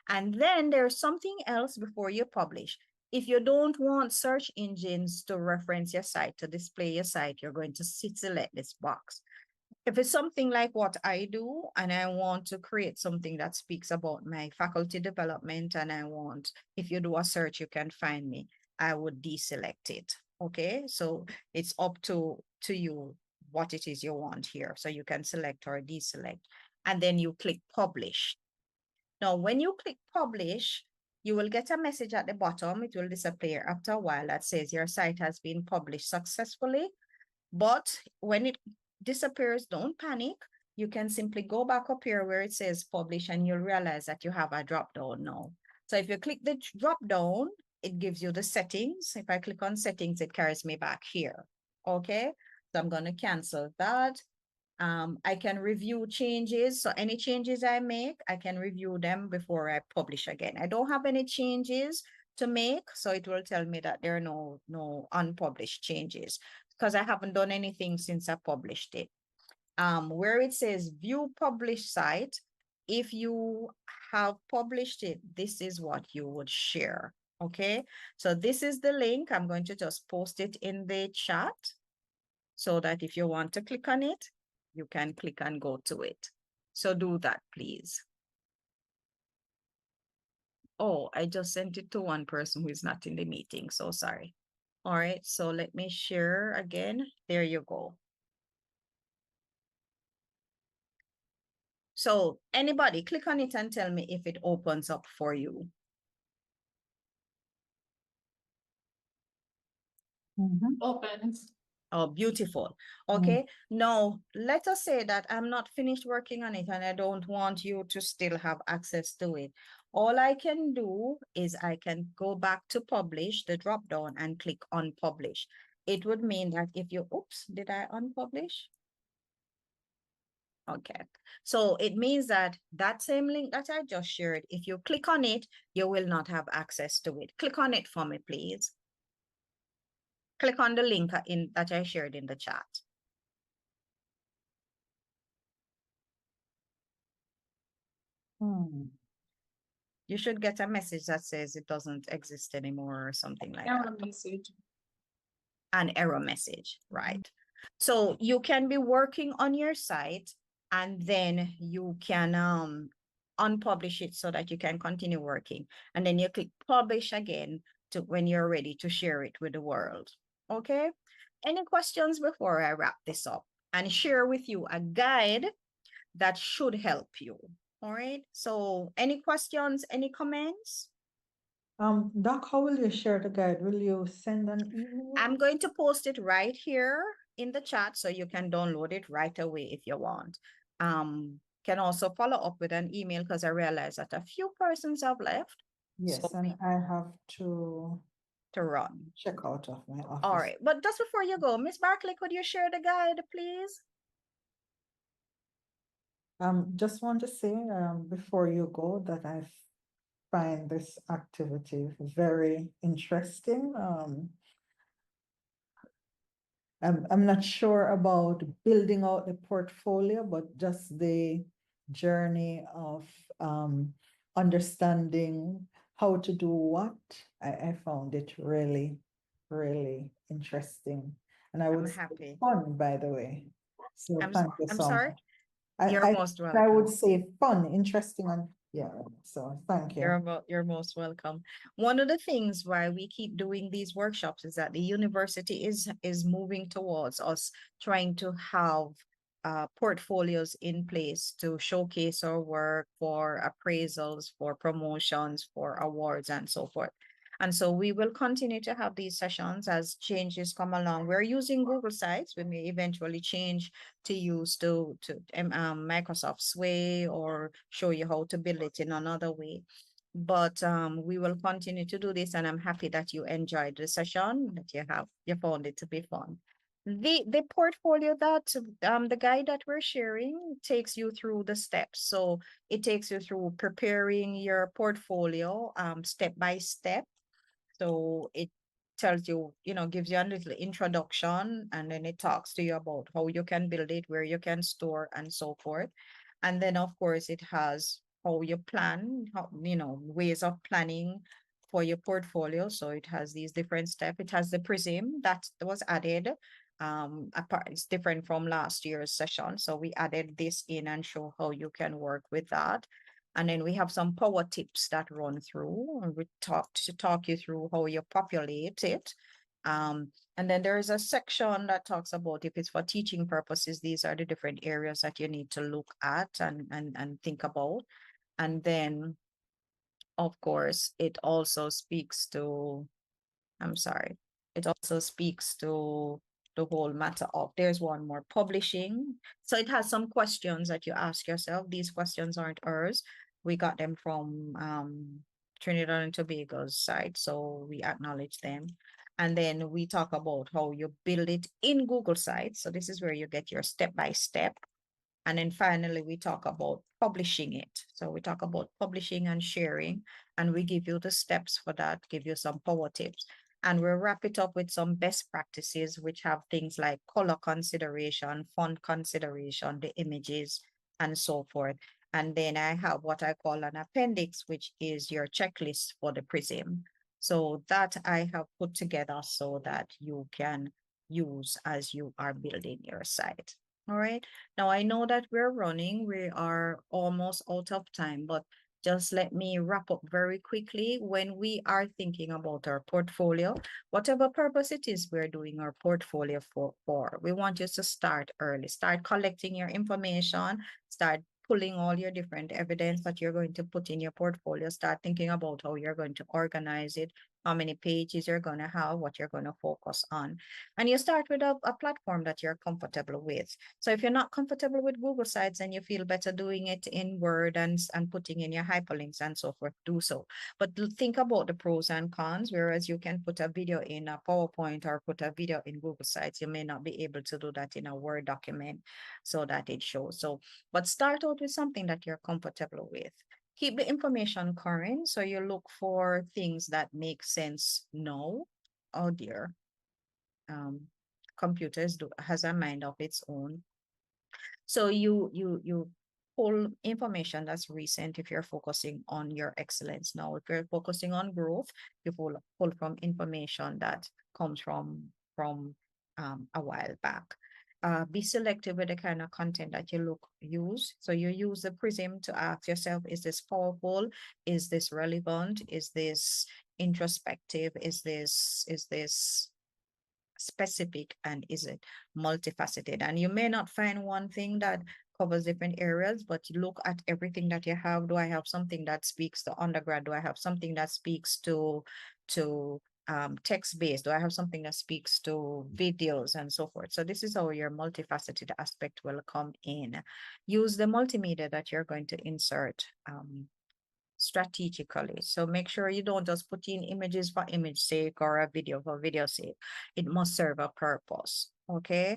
And then there's something else before you publish. If you don't want search engines to reference your site, to display your site, you're going to select this box. If it's something like what I do and I want to create something that speaks about my faculty development and I want, if you do a search, you can find me, I would deselect it. Okay, so it's up to you what it is you want here. So you can select or deselect and then you click publish. Now, when you click publish, you will get a message at the bottom. It will disappear after a while that says your site has been published successfully. But when it disappears, don't panic. You can simply go back up here where it says publish and you'll realize that you have a drop down now. So if you click the drop down, it gives you the settings. If I click on settings, it carries me back here. Okay, so I'm going to cancel that. I can review changes. So any changes I make, I can review them before I publish again. I don't have any changes to make, so it will tell me that there are no unpublished changes because I haven't done anything since I published it. Where it says view published site, if you have published it, this is what you would share. Okay, so this is the link. I'm going to just post it in the chat so that if you want to click on it, you can click and go to it. So do that, please. Oh, I just sent it to one person who is not in the meeting, so sorry. All right, so let me share again. There you go. So anybody click on it and tell me if it opens up for you. Opens. Oh, beautiful. Okay. Now, let us say that I'm not finished working on it and I don't want you to still have access to it. All I can do is I can go back to publish, the drop down, and click on publish. It would mean that if you, oops, did I unpublish? Okay. So it means that that same link that I just shared, if you click on it, you will not have access to it. Click on it for me, please. Click on the link that I shared in the chat. You should get a message that says it doesn't exist anymore or something like that. Error message. An error message, right? So you can be working on your site and then you can unpublish it so that you can continue working. And then you click publish again to when you're ready to share it with the world. Okay? Any questions before I wrap this up and share with you a guide that should help you? All right. So any questions, any comments? Doc, how will you share the guide? Will you send an email? I'm going to post it right here in the chat so you can download it right away if you want. Can also follow up with an email because I realize that a few persons have left. Yes, So and I have to run. check out of my office. All right. But just before you go, Miss Barkley, could you share the guide, please? Just want to say before you go that I find this activity very interesting. I'm not sure about building out the portfolio, but just the journey of understanding how to do what. I found it really, really interesting. And I would say happy. fun, by the way. So thank you I'm so sorry. much. You're most welcome. I would say fun, interesting, and yeah, so thank you. You're most welcome. One of the things why we keep doing these workshops is that the university is moving towards us trying to have portfolios in place to showcase our work for appraisals, for promotions, for awards, and so forth. And so we will continue to have these sessions as changes come along. We're using Google Sites. We may eventually change to use to Microsoft Sway or show you how to build it in another way. But we will continue to do this, and I'm happy that you enjoyed the session, that you found it to be fun. The portfolio that the guide that we're sharing takes you through the steps. So it takes you through preparing your portfolio step by step. So it tells you, gives you a little introduction, and then it talks to you about how you can build it, where you can store, and so forth. And then, of course, it has how you plan, ways of planning for your portfolio. So it has these different steps. It has the prism that was added It's different from last year's session. So we added this in and show how you can work with that. And then we have some power tips that run through, and we talk you through how you populate it. And then there is a section that talks about if it's for teaching purposes, these are the different areas that you need to look at and think about. And then, of course, it also speaks to, it also speaks to the whole matter of, there's one more, publishing. So it has some questions that you ask yourself. These questions aren't ours. We got them from Trinidad and Tobago's site, so we acknowledge them. And then we talk about how you build it in Google Sites. So this is where you get your step-by-step. And then finally, we talk about publishing it. So we talk about publishing and sharing, and we give you the steps for that, give you some power tips. And we'll wrap it up with some best practices, which have things like color consideration, font consideration, the images, and so forth. And then I have what I call an appendix, which is your checklist for the PRISM. So that I have put together so that you can use as you are building your site. All right. Now I know that we're running, we are almost out of time, but just let me wrap up very quickly. When we are thinking about our portfolio, whatever purpose it is we're doing our portfolio for, we want you to start early, start collecting your information, start pulling all your different evidence that you're going to put in your portfolio, start thinking about how you're going to organize it, how many pages you're going to have, what you're going to focus on. And you start with a platform that you're comfortable with. So if you're not comfortable with Google Sites and you feel better doing it in Word and putting in your hyperlinks and so forth, do so. But think about the pros and cons, whereas you can put a video in a PowerPoint or put a video in Google Sites, you may not be able to do that in a Word document so that it shows. So, but start out with something that you're comfortable with. Keep the information current, so you look for things that make sense now. Oh dear. Computers has a mind of its own. So you pull information that's recent if you're focusing on your excellence. Now, if you're focusing on growth, you pull from information that comes from a while back. Be selective with the kind of content that you use. So you use the PRISM to ask yourself, is this powerful? Is this relevant? Is this introspective? Is this specific, and is it multifaceted? And you may not find one thing that covers different areas, but you look at everything that you have. Do I have something that speaks to undergrad? Do I have something that speaks to text-based? Do I have something that speaks to videos and so forth? So this is how your multifaceted aspect will come in. Use the multimedia that you're going to insert strategically. So make sure you don't just put in images for image sake or a video for video sake. It must serve a purpose. Okay.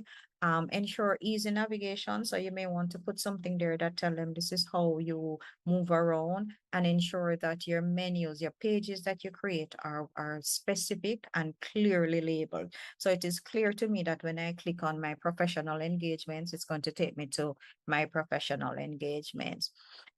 Ensure easy navigation. So you may want to put something there that tell them this is how you move around, and ensure that your menus, your pages that you create are specific and clearly labeled. So it is clear to me that when I click on my professional engagements, it's going to take me to my professional engagements.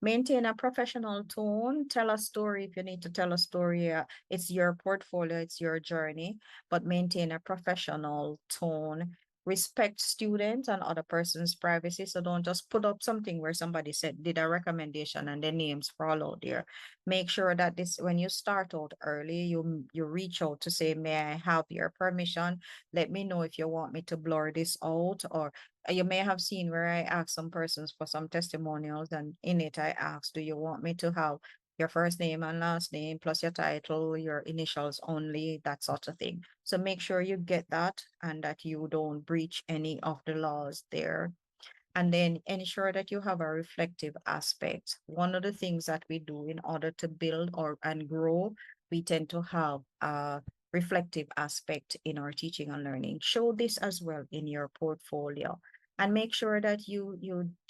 Maintain a professional tone. Tell a story if you need to tell a story. It's your portfolio, it's your journey, but maintain a professional tone. Respect students and other person's privacy. So don't just put up something where somebody did a recommendation and their names fall out there. Make sure that when you start out early, you reach out to say, may I have your permission? Let me know if you want me to blur this out. Or you may have seen where I asked some persons for some testimonials, and in it I asked, do you want me to have your first name and last name plus your title, your initials only, that sort of thing. So make sure you get that and that you don't breach any of the laws there. And then ensure that you have a reflective aspect. One of the things that we do in order to build and grow, we tend to have a reflective aspect in our teaching and learning. Show this as well in your portfolio. And make sure that you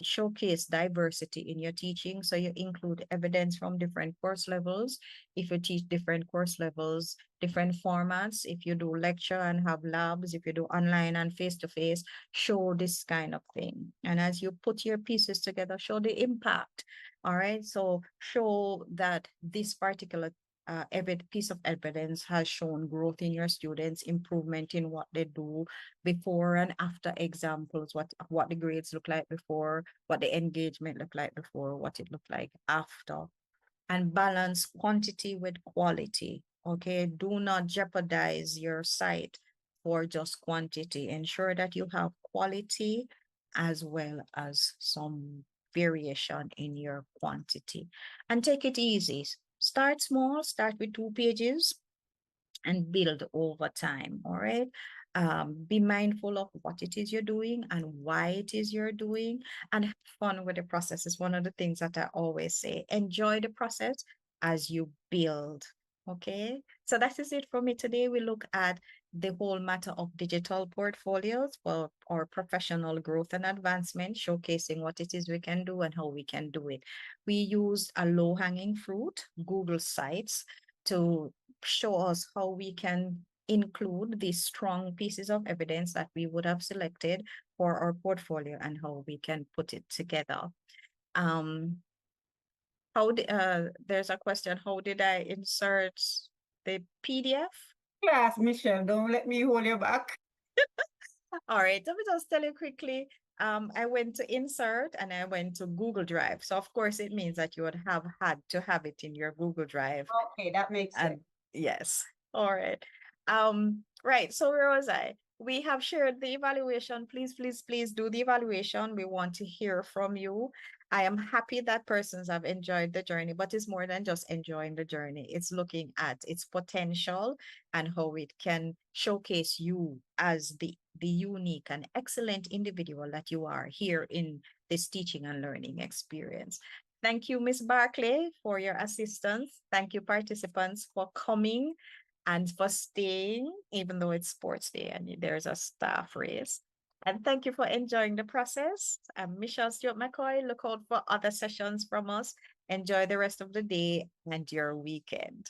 showcase diversity in your teaching. So you include evidence from different course levels. If you teach different course levels, different formats, if you do lecture and have labs, if you do online and face-to-face, show this kind of thing. And as you put your pieces together, show the impact. All right. So show that this particular piece of evidence has shown growth in your students, improvement in what they do, before and after examples, what the grades look like before, what the engagement look like before, what it looked like after, and balance quantity with quality. Okay, do not jeopardize your site for just quantity. Ensure that you have quality as well as some variation in your quantity, and take it easy. Start small, start with 2 pages and build over time. All right. Be mindful of what it is you're doing and why it is you're doing, and have fun with the process is one of the things that I always say. Enjoy the process as you build. Okay, so that is it for me today. We look at the whole matter of digital portfolios for our professional growth and advancement, showcasing what it is we can do and how we can do it. We used a low-hanging fruit, Google Sites, to show us how we can include these strong pieces of evidence that we would have selected for our portfolio and how we can put it together. There's a question, how did I insert the PDF? Class, Michelle, don't let me hold you back. All right, let me just tell you quickly. I went to insert and I went to Google Drive. So of course it means that you would have had to have it in your Google Drive. Okay, that makes sense. And yes, all right. Right, so where was I? We have shared the evaluation. Please, please, please do the evaluation. We want to hear from you. I am happy that persons have enjoyed the journey, but it's more than just enjoying the journey. It's looking at its potential and how it can showcase you as the unique and excellent individual that you are here in this teaching and learning experience. Thank you, Ms. Barclay, for your assistance. Thank you, participants, for coming and for staying, even though it's sports day and there's a staff race. And thank you for enjoying the process. I'm Michelle Stewart-McKoy. Look out for other sessions from us. Enjoy the rest of the day and your weekend.